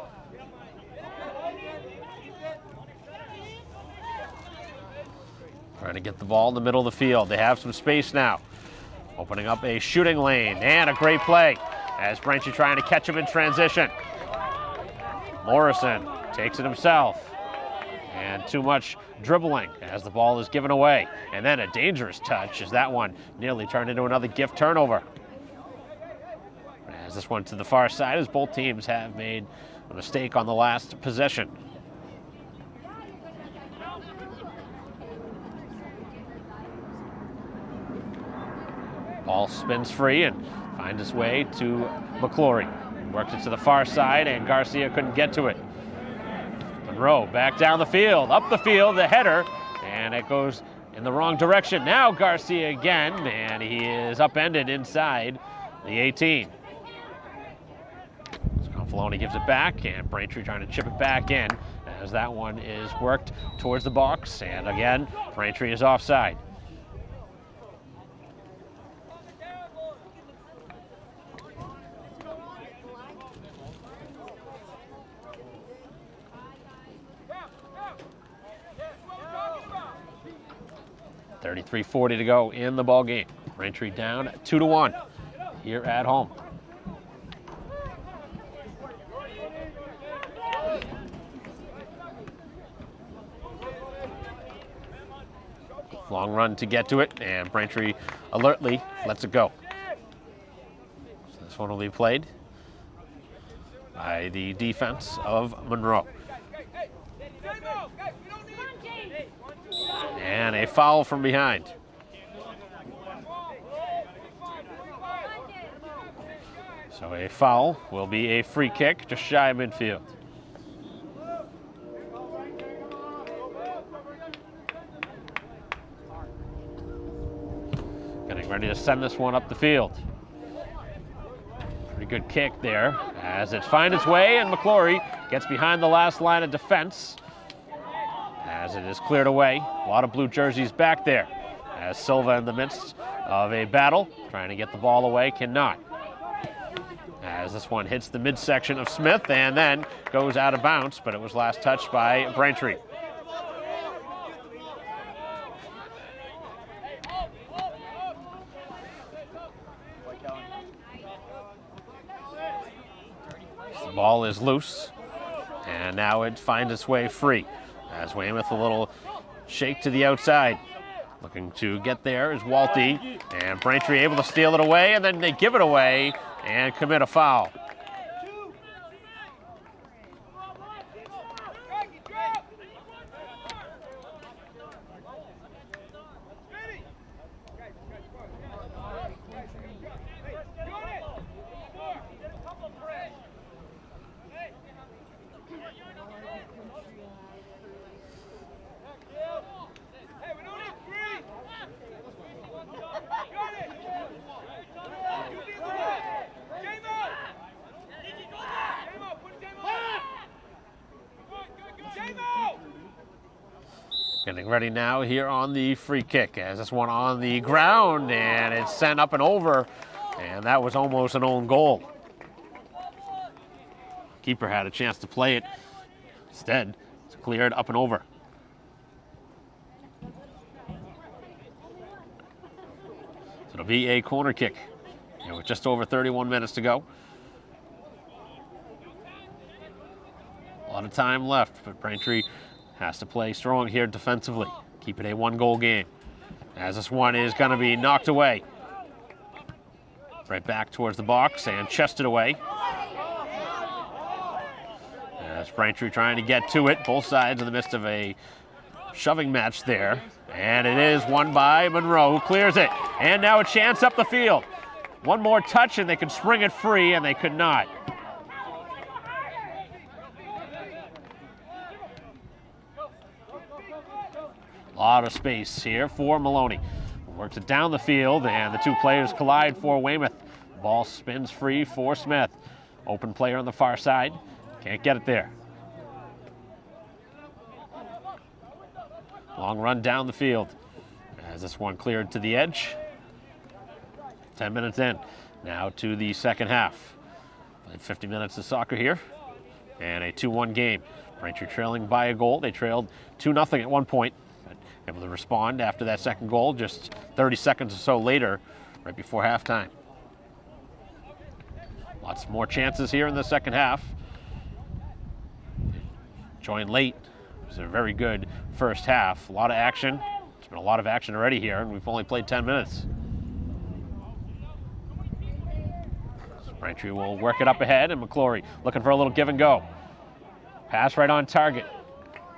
Trying to get the ball in the middle of the field. They have some space now. Opening up a shooting lane, and a great play as Braintree trying to catch him in transition. Morrison takes it himself. And too much dribbling as the ball is given away. And then a dangerous touch as that one nearly turned into another gift turnover. As this one to the far side, as both teams have made a mistake on the last possession. Ball spins free and finds its way to McClory. Worked it to the far side, and Garcia couldn't get to it. Monroe back down the field, up the field, the header, and it goes in the wrong direction. Now Garcia again, and he is upended inside the 18. Confalone gives it back, and Braintree trying to chip it back in as that one is worked towards the box, and again, Braintree is offside. .33:40 to go in the ball game. Braintree down 2-1 here at home. Long run to get to it, and Braintree alertly lets it go. So this one will be played by the defense of Monroe. And a foul from behind. So a foul will be a free kick just shy of midfield. Getting ready to send this one up the field. Pretty good kick there as it finds its way, and McClory gets behind the last line of defense as it is cleared away. A lot of blue jerseys back there as Silva in the midst of a battle, trying to get the ball away, cannot. As this one hits the midsection of Smith and then goes out of bounds, but it was last touched by Braintree. The ball is loose, and now it finds its way free. As Weymouth a little shake to the outside. Looking to get there is Walty, and Braintree able to steal it away, and then they give it away and commit a foul. Getting ready now here on the free kick as this one on the ground, and it's sent up and over, and that was almost an own goal. Keeper had a chance to play it. Instead, it's cleared up and over. So it'll be a corner kick, and with just over 31 minutes to go. A lot of time left, but Braintree has to play strong here defensively. Keep it a one-goal game. As this one is going to be knocked away. Right back towards the box and chested away. As Braintree trying to get to it. Both sides in the midst of a shoving match there. And it is won by Monroe, who clears it. And now a chance up the field. One more touch and they could spring it free, and they could not. A lot of space here for Maloney. Works it down the field, and the two players collide for Weymouth. Ball spins free for Smith. Open player on the far side. Can't get it there. Long run down the field as this one cleared to the edge. 10 minutes in. Now to the second half. Played 50 minutes of soccer here. And a 2-1 game. Braintree trailing by a goal. They trailed 2-0 at one point. able to respond after that second goal just 30 seconds or so later, right before halftime. Lots more chances here in the second half. Joined late. It was a very good first half. A lot of action. There's been a lot of action already here, and we've only played 10 minutes. So Braintree will work it up ahead, and McClory looking for a little give and go. Pass right on target.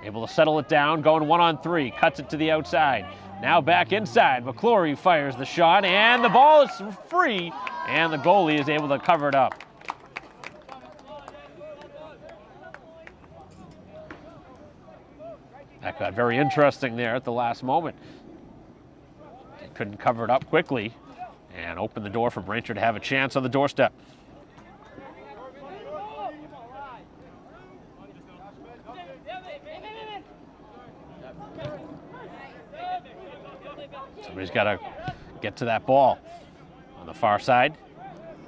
Able to settle it down, going 1-on-3. Cuts it to the outside. Now back inside. McClory fires the shot, and the ball is free, and the goalie is able to cover it up. That got very interesting there at the last moment. They couldn't cover it up quickly and open the door for Braintree to have a chance on the doorstep. Somebody's got to get to that ball on the far side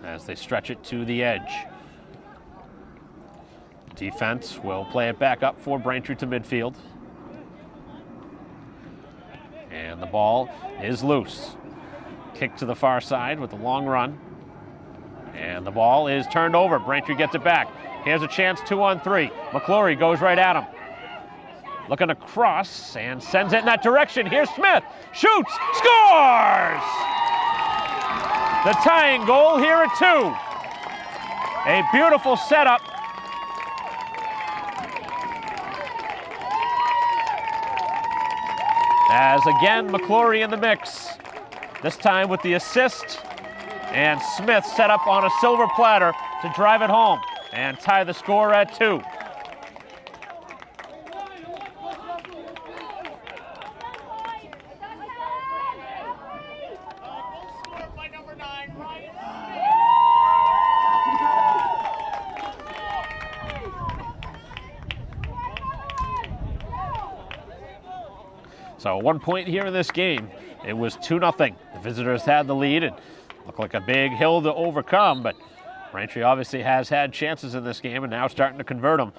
as they stretch it to the edge. Defense will play it back up for Braintree to midfield. And the ball is loose. Kick to the far side with a long run. And the ball is turned over. Braintree gets it back. Here's a chance, 2-on-3. McClory goes right at him. Looking across and sends it in that direction. Here's Smith. Shoots. Scores! The tying goal here at 2. A beautiful setup. As again, McClory in the mix. This time with the assist. And Smith set up on a silver platter to drive it home and tie the score at 2. So 1 point here in this game. It was 2-0. The visitors had the lead. It looked like a big hill to overcome, but Braintree obviously has had chances in this game and now starting to convert them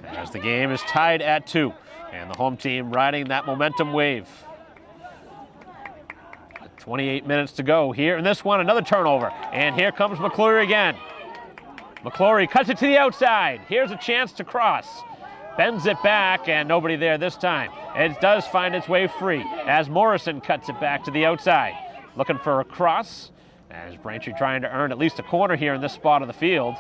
as the game is tied at 2 and the home team riding that momentum wave. 28 minutes to go here in this one. Another turnover, and here comes McClory again. McClory cuts it to the outside. Here's a chance to cross. Bends it back, and nobody there this time. It does find its way free as Morrison cuts it back to the outside. Looking for a cross, as Braintree trying to earn at least a corner here in this spot of the field.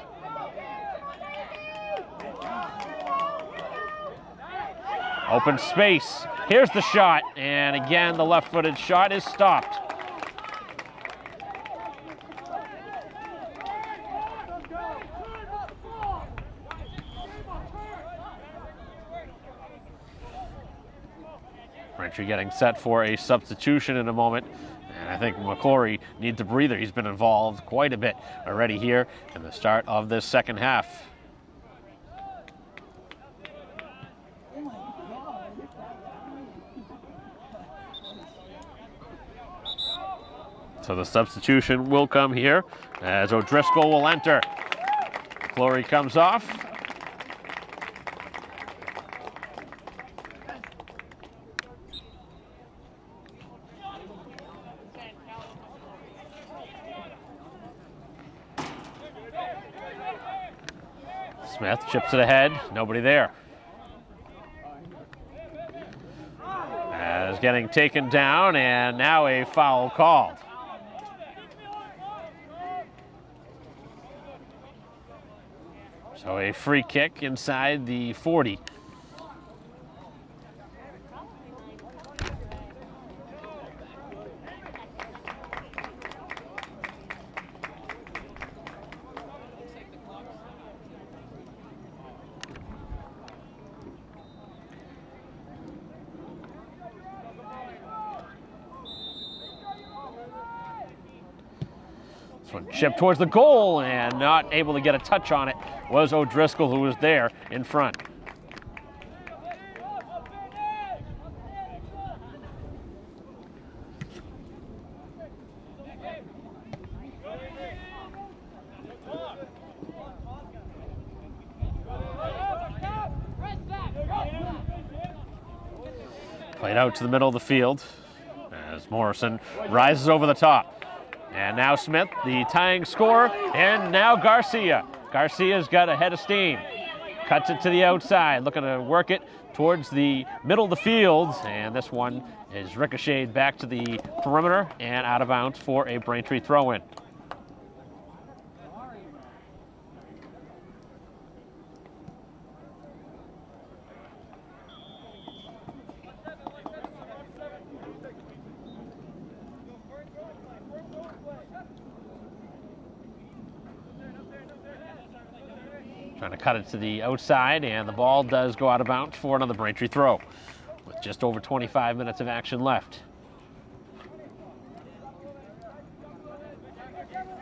Open space. Here's the shot, and again, the left-footed shot is stopped. Braintree getting set for a substitution in a moment. And I think McClory needs a breather. He's been involved quite a bit already here in the start of this second half. So the substitution will come here as O'Driscoll will enter. McClory comes off. Smith chips it ahead, nobody there. As getting taken down, and now a foul called. So a free kick inside the 40. This one chipped towards the goal, and not able to get a touch on it was O'Driscoll, who was there in front. Played out to the middle of the field as Morrison rises over the top. And now Smith, the tying scorer, and now Garcia. Garcia's got a head of steam. Cuts it to the outside, looking to work it towards the middle of the field, and this one is ricocheted back to the perimeter and out of bounds for a Braintree throw-in. Trying to cut it to the outside, and the ball does go out of bounds for another Braintree throw with just over 25 minutes of action left.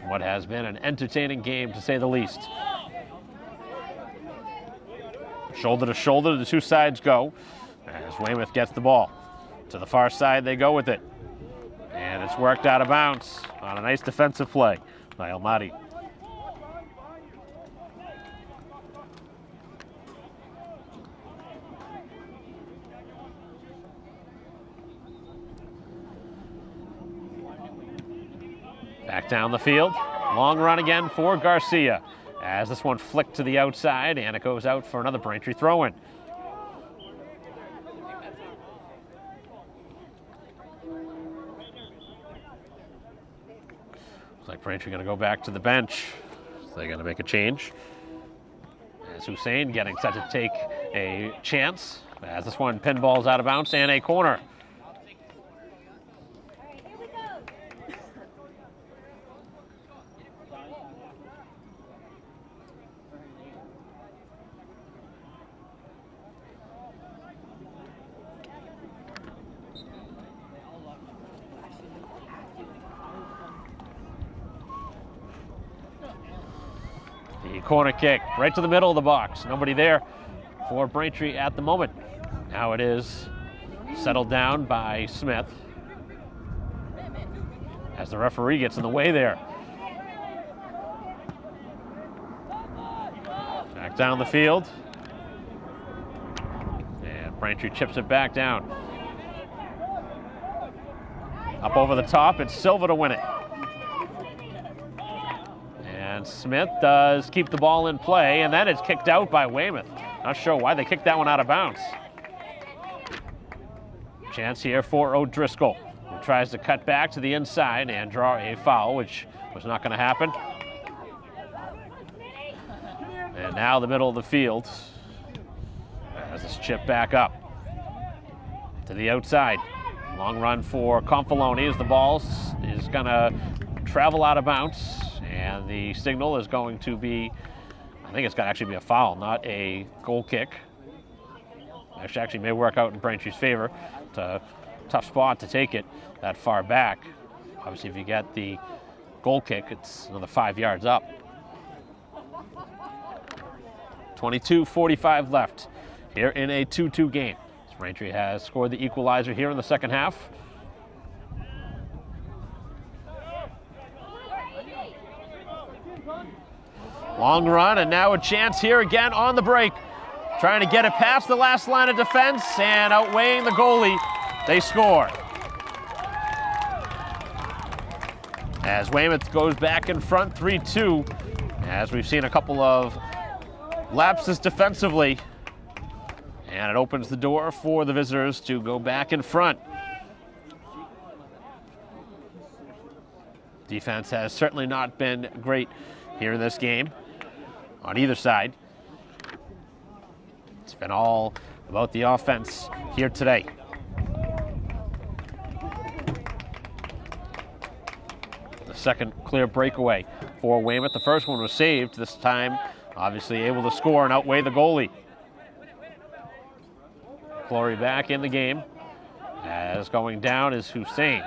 What has been an entertaining game, to say the least. Shoulder to shoulder, the two sides go as Weymouth gets the ball. To the far side they go with it. And it's worked out of bounds on a nice defensive play by Almaty. Back down the field. Long run again for Garcia as this one flicked to the outside, and it goes out for another Braintree throw-in. Looks like Braintree going to go back to the bench. So they're going to make a change. As Hussein getting set to take a chance as this one pinballs out of bounds and a corner. The corner kick right to the middle of the box. Nobody there for Braintree at the moment. Now it is settled down by Smith as the referee gets in the way there. Back down the field. And Braintree chips it back down. Up over the top, it's Silva to win it. And Smith does keep the ball in play, and then it's kicked out by Weymouth. Not sure why they kicked that one out of bounds. Chance here for O'Driscoll, who tries to cut back to the inside and draw a foul, which was not going to happen. And now the middle of the field as it's chipped back up to the outside. Long run for Confalone as the ball is going to travel out of bounds. And the signal is going to be, I think it's going to actually be a foul, not a goal kick. Actually may work out in Braintree's favor. It's a tough spot to take it that far back. Obviously, if you get the goal kick, it's another 5 yards up. 22:45 left here in a 2-2 game. Braintree has scored the equalizer here in the second half. Long run, and now a chance here again on the break. Trying to get it past the last line of defense, and outweighing the goalie, they score. As Weymouth goes back in front 3-2, as we've seen a couple of lapses defensively, and it opens the door for the visitors to go back in front. Defense has certainly not been great here in this game on either side. It's been all about the offense here today. The second clear breakaway for Weymouth. The first one was saved. This time, obviously able to score and outweigh the goalie. Clory back in the game. As going down is Hussein.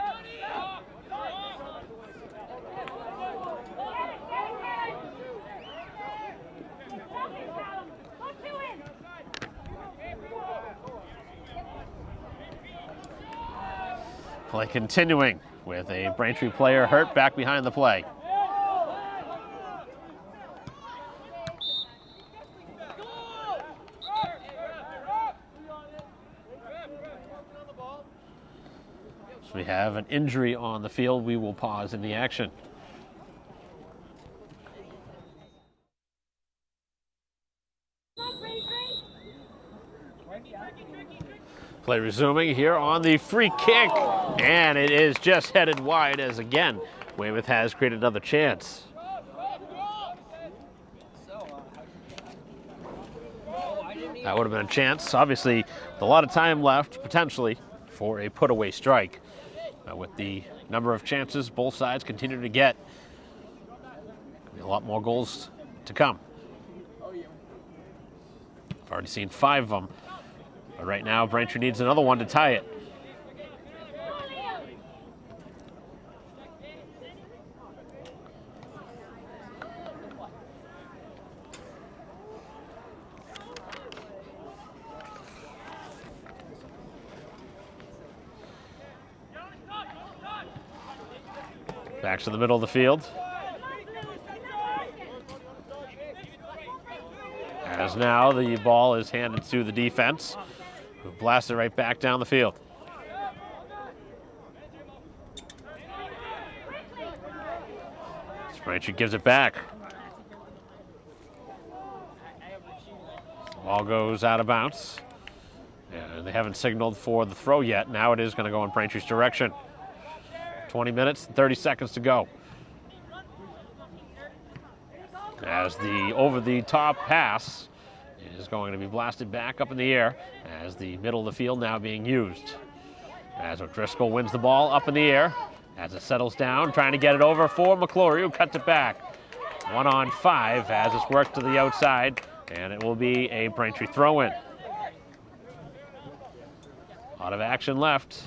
Play continuing with a Braintree player hurt back behind the play. We have an injury on the field. We will pause in the action. Play resuming here on the free kick, and it is just headed wide as again Weymouth has created another chance. That would have been a chance, obviously, with a lot of time left, potentially, for a put-away strike. With the number of chances both sides continue to get, a lot more goals to come. I've already seen 5 of them, but right now Braintree needs another one to tie it. Back to the middle of the field. As now the ball is handed to the defense, who blasts it right back down the field. Braintree gives it back. The ball goes out of bounds. And they haven't signaled for the throw yet. Now it is going to go in Braintree's direction. 20 minutes and 30 seconds to go. As the over-the-top pass is going to be blasted back up in the air as the middle of the field now being used. As O'Driscoll wins the ball up in the air as it settles down, trying to get it over for McClory, who cuts it back. 1-on-5 as it's worked to the outside, and it will be a Braintree throw-in. A lot of action left.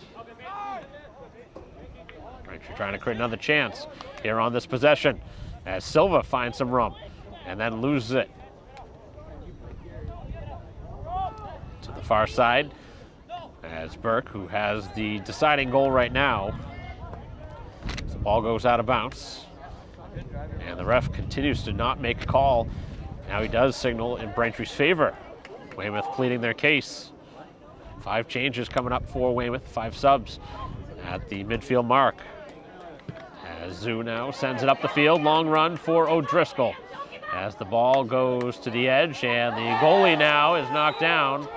Braintree trying to create another chance here on this possession as Silva finds some room and then loses it. To the far side as Burke, who has the deciding goal right now. The ball goes out of bounds and the ref continues to not make a call. Now he does signal in Braintree's favor. Weymouth pleading their case. 5 changes coming up for Weymouth, 5 subs at the midfield mark. As Zoo now sends it up the field, long run for O'Driscoll. As the ball goes to the edge and the goalie now is knocked down.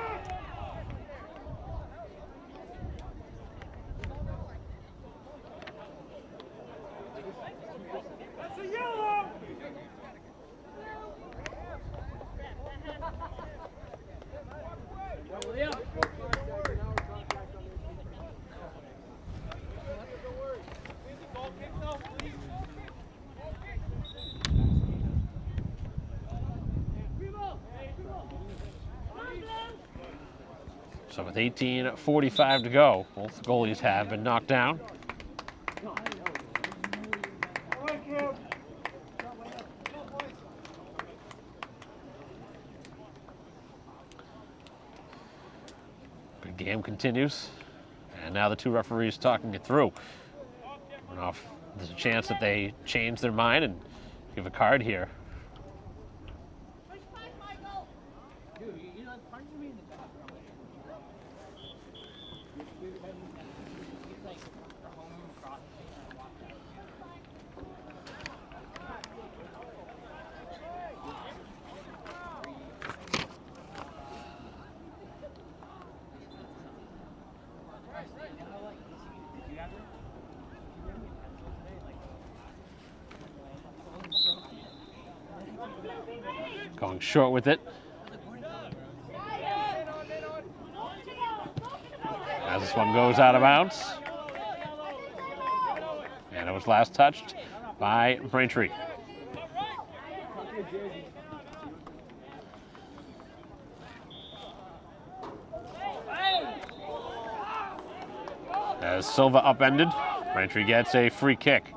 So with 18:45 to go, both goalies have been knocked down. The game continues, and now the 2 referees talking it through. I don't know if there's a chance that they change their mind and give a card here. Going short with it. As this one goes out of bounds. And it was last touched by Braintree. As Silva upended, Braintree gets a free kick.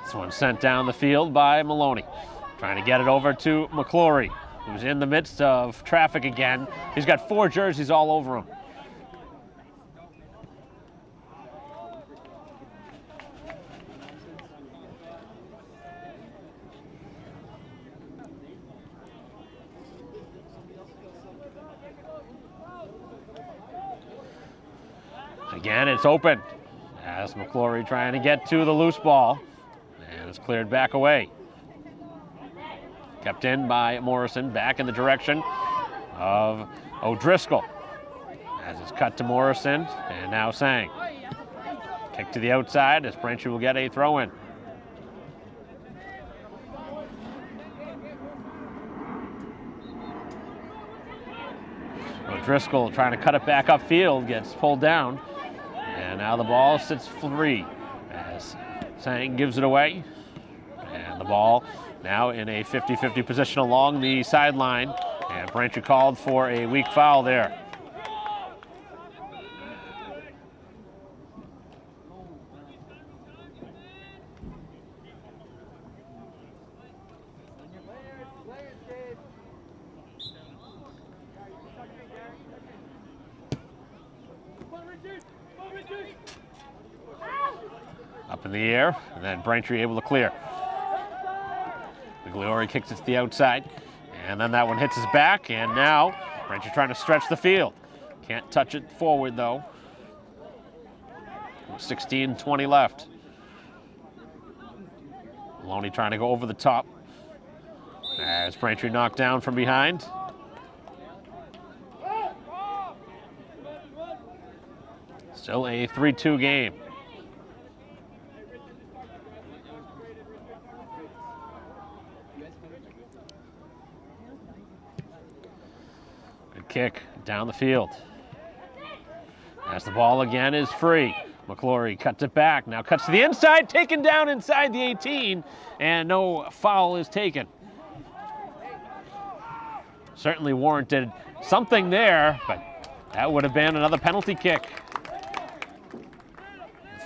This one sent down the field by Maloney. Trying to get it over to McClory, who's in the midst of traffic again. He's got 4 jerseys all over him. Again, it's open as McClory trying to get to the loose ball, and it's cleared back away. Kept in by Morrison, back in the direction of O'Driscoll. As it's cut to Morrison, and now Sang. Kick to the outside as Braintree will get a throw in. O'Driscoll trying to cut it back upfield, gets pulled down, and now the ball sits free as Sang gives it away. And the ball now in a 50-50 position along the sideline, and Braintree called for a weak foul there. Up in the air, and then Braintree able to clear. Migliore kicks it to the outside, and then that one hits his back, and now Braintree trying to stretch the field. Can't touch it forward, though. 16:20 left. Maloney trying to go over the top as Braintree knocked down from behind. Still a 3-2 game. Good kick down the field. As the ball again is free. McClory cuts it back, now cuts to the inside, taken down inside the 18, and no foul is taken. Certainly warranted something there, but that would have been another penalty kick.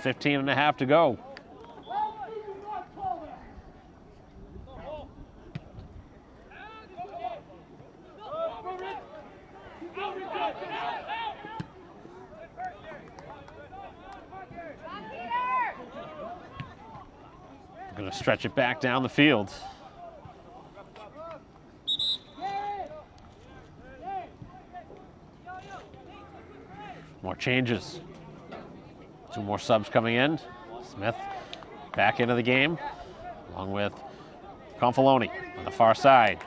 15 and a half to go. Going to stretch it back down the field. More changes. Two more subs coming in. Smith back into the game, along with Confaloni on the far side.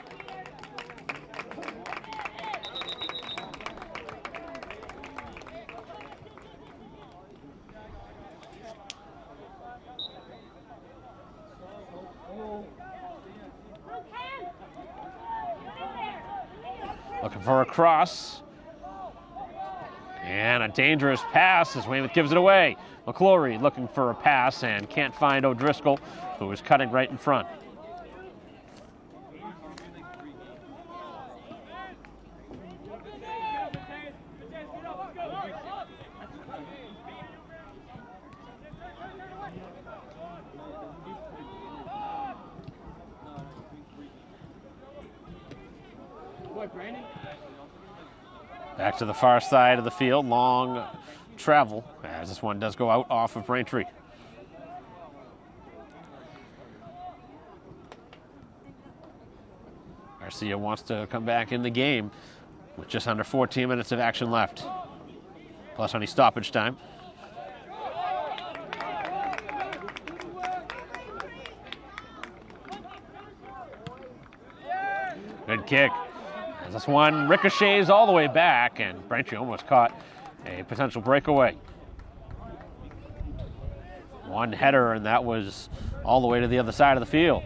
Looking for a cross. And a dangerous pass as Weymouth gives it away. McClory looking for a pass and can't find O'Driscoll, who is cutting right in front. Back to the far side of the field, long travel, as this one does go out off of Braintree. Garcia wants to come back in the game with just under 14 minutes of action left, plus any stoppage time. Good kick. As this one ricochets all the way back, and Braintree almost caught a potential breakaway. One header, and that was all the way to the other side of the field.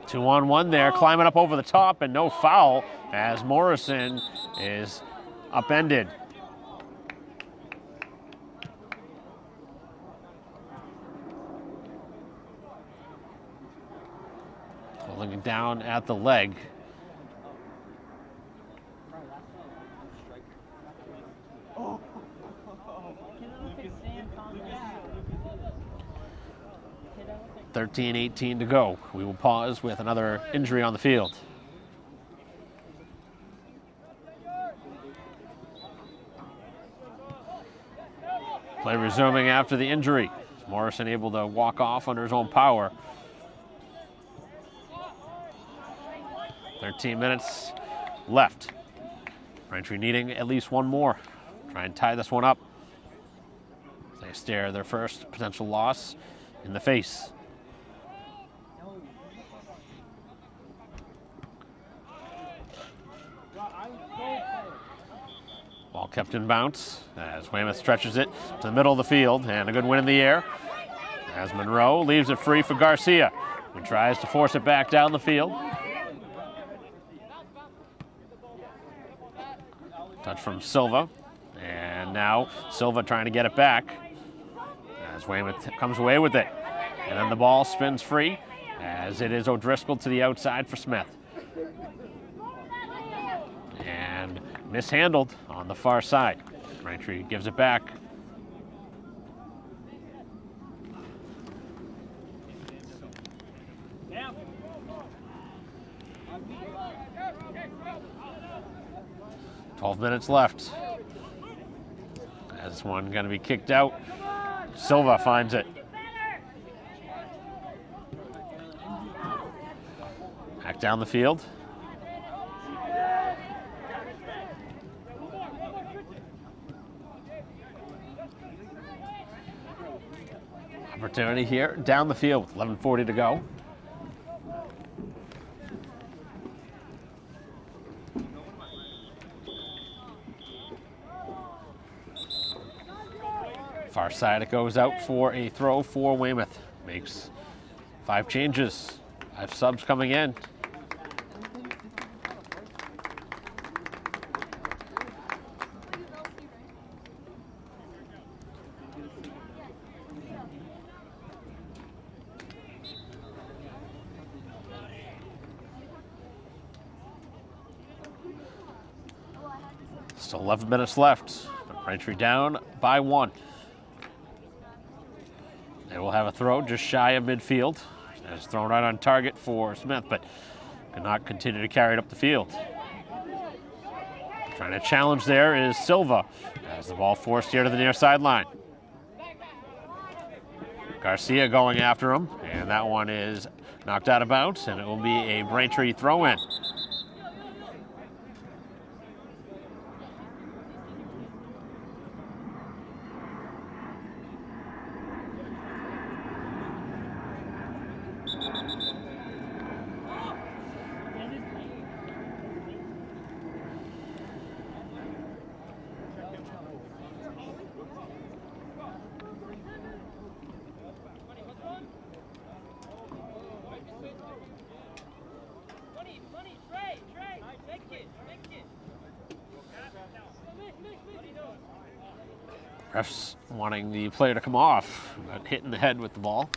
Two on one there, climbing up over the top, and no foul as Morrison is upended. Looking down at the leg. Oh. 13:18 to go. We will pause with another injury on the field. Play resuming after the injury. Morrison able to walk off under his own power. 13 minutes left. Braintree needing at least one more. Try and tie this one up. They stare their first potential loss in the face. Ball kept in bounce as Weymouth stretches it to the middle of the field, and a good win in the air as Monroe leaves it free for Garcia, who tries to force it back down the field. Touch from Silva, and now Silva trying to get it back as Weymouth comes away with it. And then the ball spins free as it is O'Driscoll to the outside for Smith. And mishandled on the far side. Braintree gives it back. Yeah. 12 minutes left. As one going to be kicked out. Silva finds it. Back down the field. Opportunity here down the field with 11:40 to go. Far side it goes out for a throw for Weymouth. Makes 5 changes, 5 subs coming in. Still 11 minutes left. Braintree down by 1. They will have a throw just shy of midfield. It's thrown right on target for Smith, but cannot continue to carry it up the field. Trying to challenge there is Silva as the ball forced here to the near sideline. Garcia going after him, and that one is knocked out of bounds, and it will be a Braintree throw-in. Refs wanting the player to come off, but hit in the head with the ball.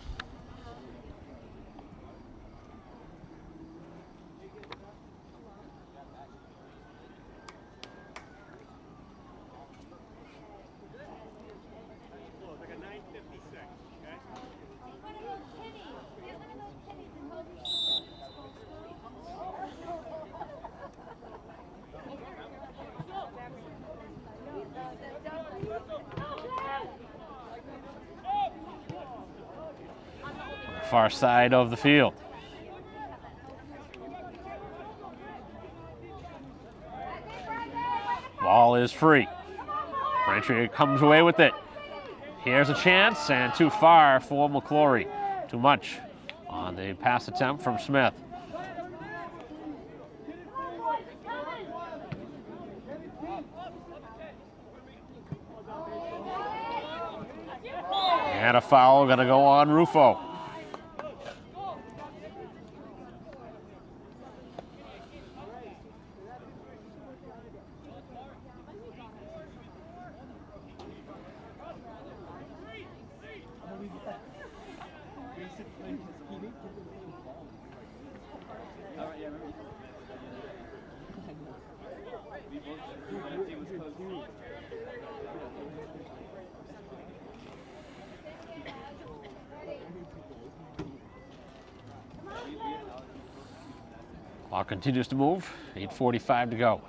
Far side of the field. Ball is free. Braintree comes away with it. Here's a chance, and too far for McClory. Too much on the pass attempt from Smith. And a foul going to go on Rufo. Ball continues to move. 8:45 to go.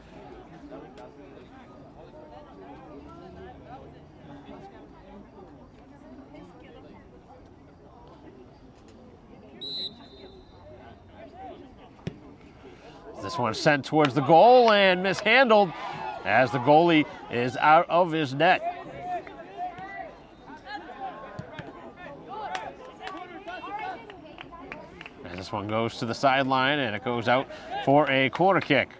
This one sent towards the goal and mishandled as the goalie is out of his net. As this one goes to the sideline and it goes out for a corner kick.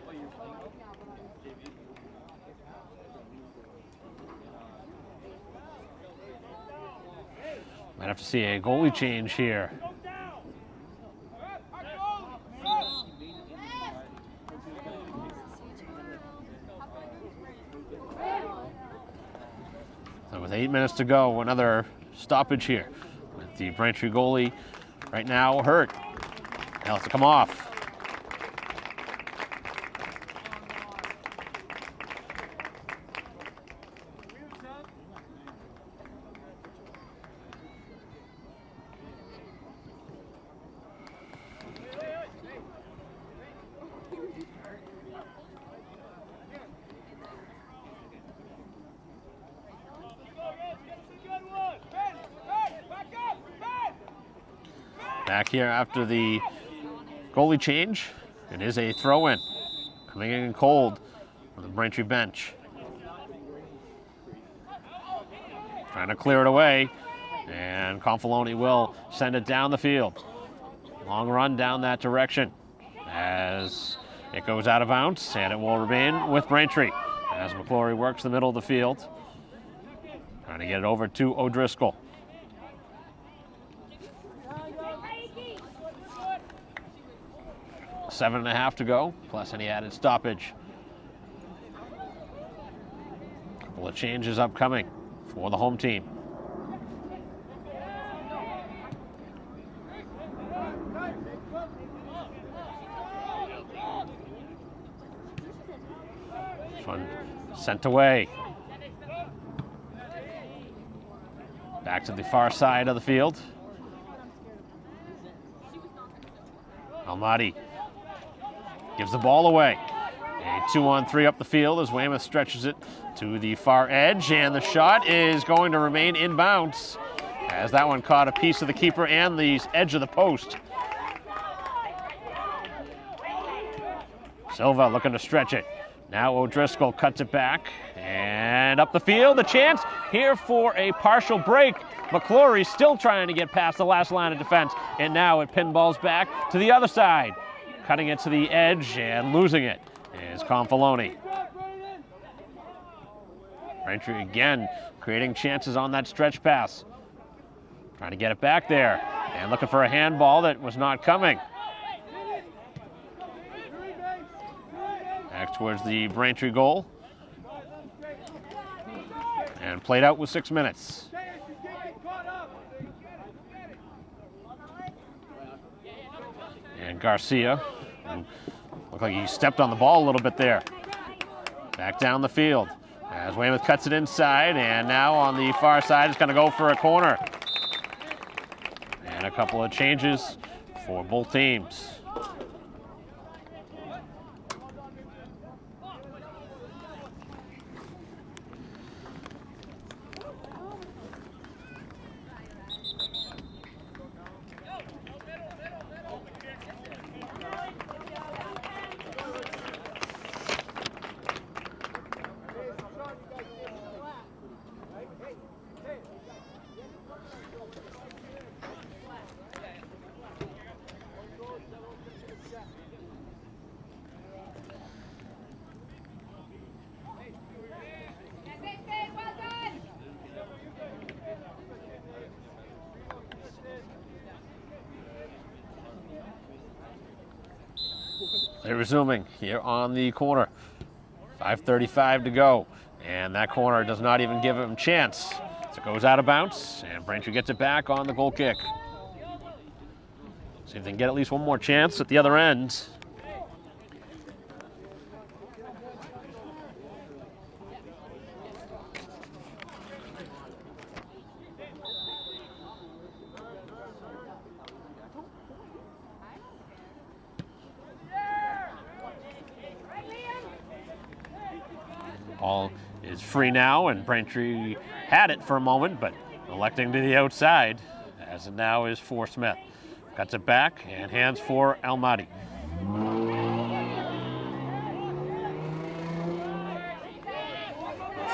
Might have to see a goalie change here. So with 8 minutes to go, another stoppage here. With the Braintree goalie right now hurt. Now it's to come off. Back here after the goalie change, it is a throw-in. Coming in cold from the Braintree bench. Trying to clear it away, and Confalone will send it down the field. Long run down that direction as it goes out of bounds, and it will remain with Braintree as McClory works the middle of the field. Trying to get it over to O'Driscoll. 7.5 to go, plus any added stoppage. Couple of changes upcoming for the home team. This one sent away. Back to the far side of the field. Almaty gives the ball away. A 2-on-3 up the field as Weymouth stretches it to the far edge, and the shot is going to remain inbounds as that one caught a piece of the keeper and the edge of the post. Silva looking to stretch it. Now O'Driscoll cuts it back and up the field. The chance here for a partial break. McClory still trying to get past the last line of defense, and now it pinballs back to the other side. Cutting it to the edge and losing it is Confalone. Braintree again creating chances on that stretch pass. Trying to get it back there and looking for a handball that was not coming. Back towards the Braintree goal. And played out with 6 minutes. And Garcia, who looked like he stepped on the ball a little bit there. Back down the field as Weymouth cuts it inside, and now on the far side is going to go for a corner. And a couple of changes for both teams. They're resuming here on the corner. 5:35 to go, and that corner does not even give him a chance. So it goes out of bounds, and Braintree gets it back on the goal kick. See if they can get at least one more chance at the other end. Ball is free now, and Braintree had it for a moment, but electing to the outside, as it now is for Smith. Cuts it back and hands for Almaty.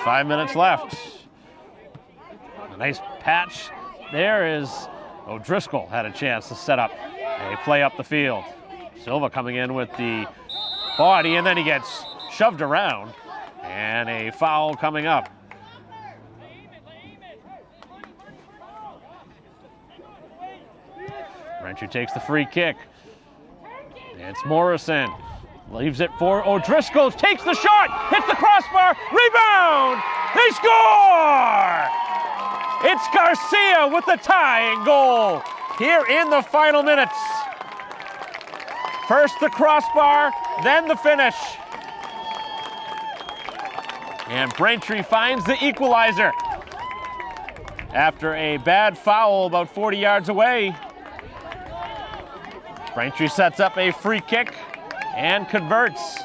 5 minutes left. A nice patch there is O'Driscoll had a chance to set up a play up the field. Silva coming in with the body, and then he gets shoved around, and a foul coming up. Braintree takes the free kick. It's Morrison. Leaves it for O'Driscoll. Takes the shot. Hits the crossbar. Rebound. They score! It's Garcia with the tying goal here in the final minutes. First the crossbar, then the finish. And Braintree finds the equalizer. After a bad foul about 40 yards away, Braintree sets up a free kick and converts.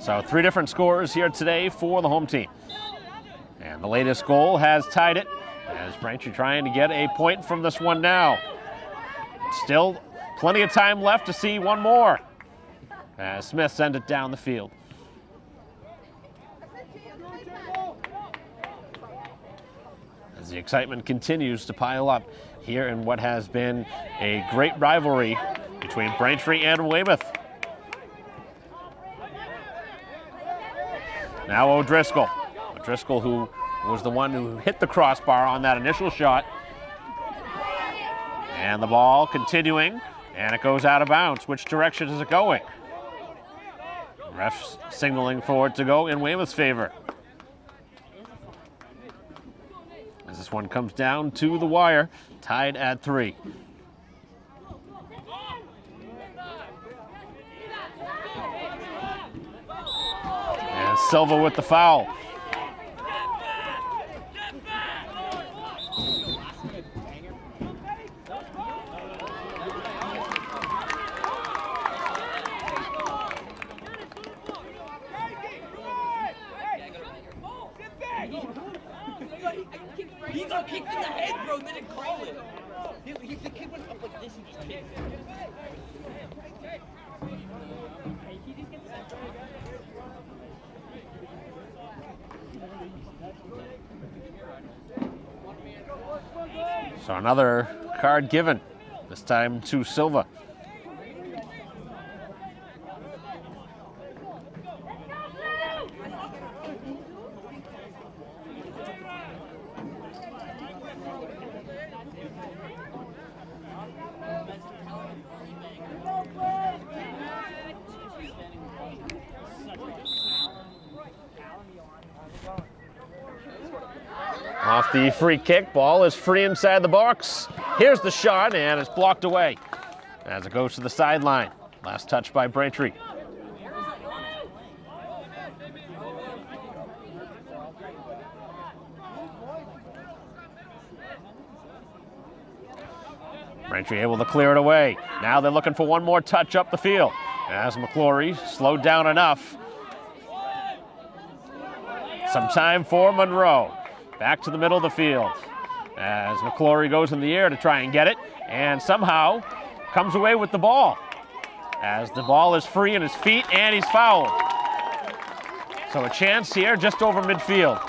So 3 different scores here today for the home team. And the latest goal has tied it, as Braintree trying to get a point from this one now. Still plenty of time left to see one more, as Smith sends it down the field. As the excitement continues to pile up here in what has been a great rivalry between Braintree and Weymouth. Now O'Driscoll. O'Driscoll, who was the one who hit the crossbar on that initial shot. And the ball continuing, and it goes out of bounds. Which direction is it going? Refs signaling for it to go in Weymouth's favor. As this one comes down to the wire, tied at 3. And Silva with the foul. He got kicked in the head, bro, they didn't call it. The kid went up like this and just kicked. So another card given, this time to Silva. Off the free kick, ball is free inside the box. Here's the shot, and it's blocked away as it goes to the sideline. Last touch by Braintree. Braintree able to clear it away. Now they're looking for one more touch up the field, as McClory slowed down enough. Some time for Monroe. Back to the middle of the field as McClory goes in the air to try and get it, and somehow comes away with the ball as the ball is free in his feet and he's fouled. So a chance here just over midfield.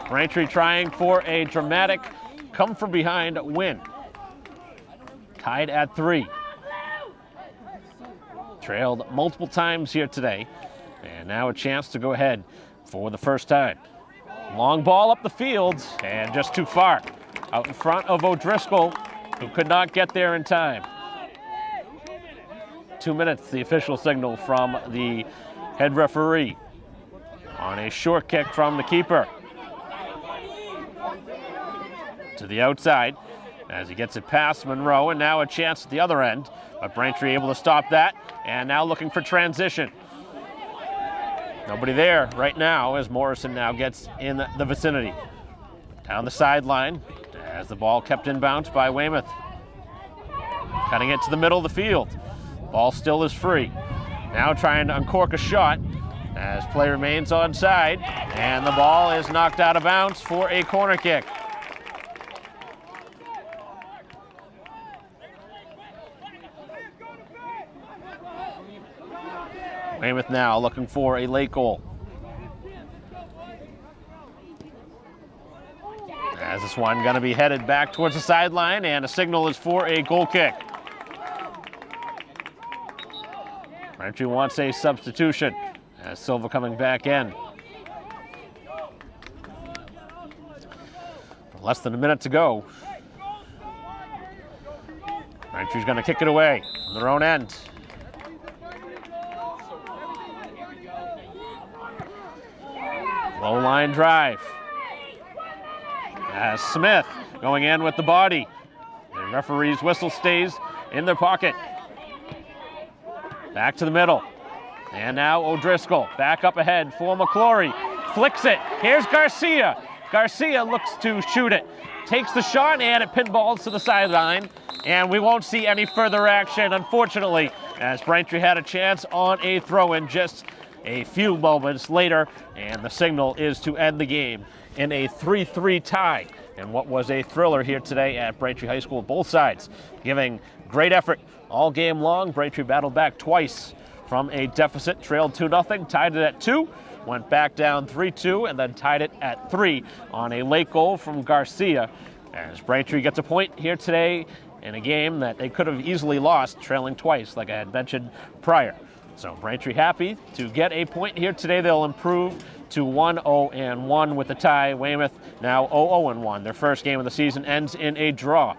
Braintree trying for a dramatic come from behind win. Tied at 3. Trailed multiple times here today, and now a chance to go ahead for the first time. Long ball up the field, and just too far. Out in front of O'Driscoll, who could not get there in time. 2 minutes, the official signal from the head referee. On a short kick from the keeper. To the outside, as he gets it past Monroe, and now a chance at the other end. But Braintree able to stop that, and now looking for transition. Nobody there right now as Morrison now gets in the vicinity. Down the sideline as the ball kept inbounds by Weymouth. Cutting it to the middle of the field. Ball still is free. Now trying to uncork a shot as play remains onside, and the ball is knocked out of bounds for a corner kick. Weymouth now looking for a late goal. As this one going to be headed back towards the sideline, and a signal is for a goal kick. Braintree wants a substitution as Silva coming back in. Less than a minute to go. Braintree's going to kick it away from their own end. Low line drive. As Smith going in with the body. The referee's whistle stays in their pocket. Back to the middle. And now O'Driscoll back up ahead for McClory. Flicks it. Here's Garcia. Garcia looks to shoot it. Takes the shot and it pinballs to the sideline. And we won't see any further action, unfortunately, as Braintree had a chance on a throw-in just a few moments later. And the signal is to end the game in a 3-3 tie. And what was a thriller here today at Braintree High School. Both sides giving great effort all game long. Braintree battled back twice from a deficit, trailed 2-0, tied it at 2, went back down 3-2, and then tied it at 3 on a late goal from Garcia. As Braintree gets a point here today in a game that they could have easily lost, trailing twice, like I had mentioned prior. So Braintree happy to get a point here today. They'll improve to 1-0-1 with the tie. Weymouth now 0-0-1. Their first game of the season ends in a draw.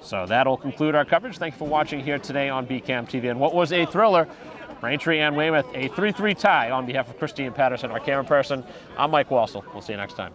So that'll conclude our coverage. Thank you for watching here today on BCAM TV. And what was a thriller, Braintree and Weymouth, a 3-3 tie. On behalf of Christine Patterson, our camera person, I'm Mike Wassel. We'll see you next time.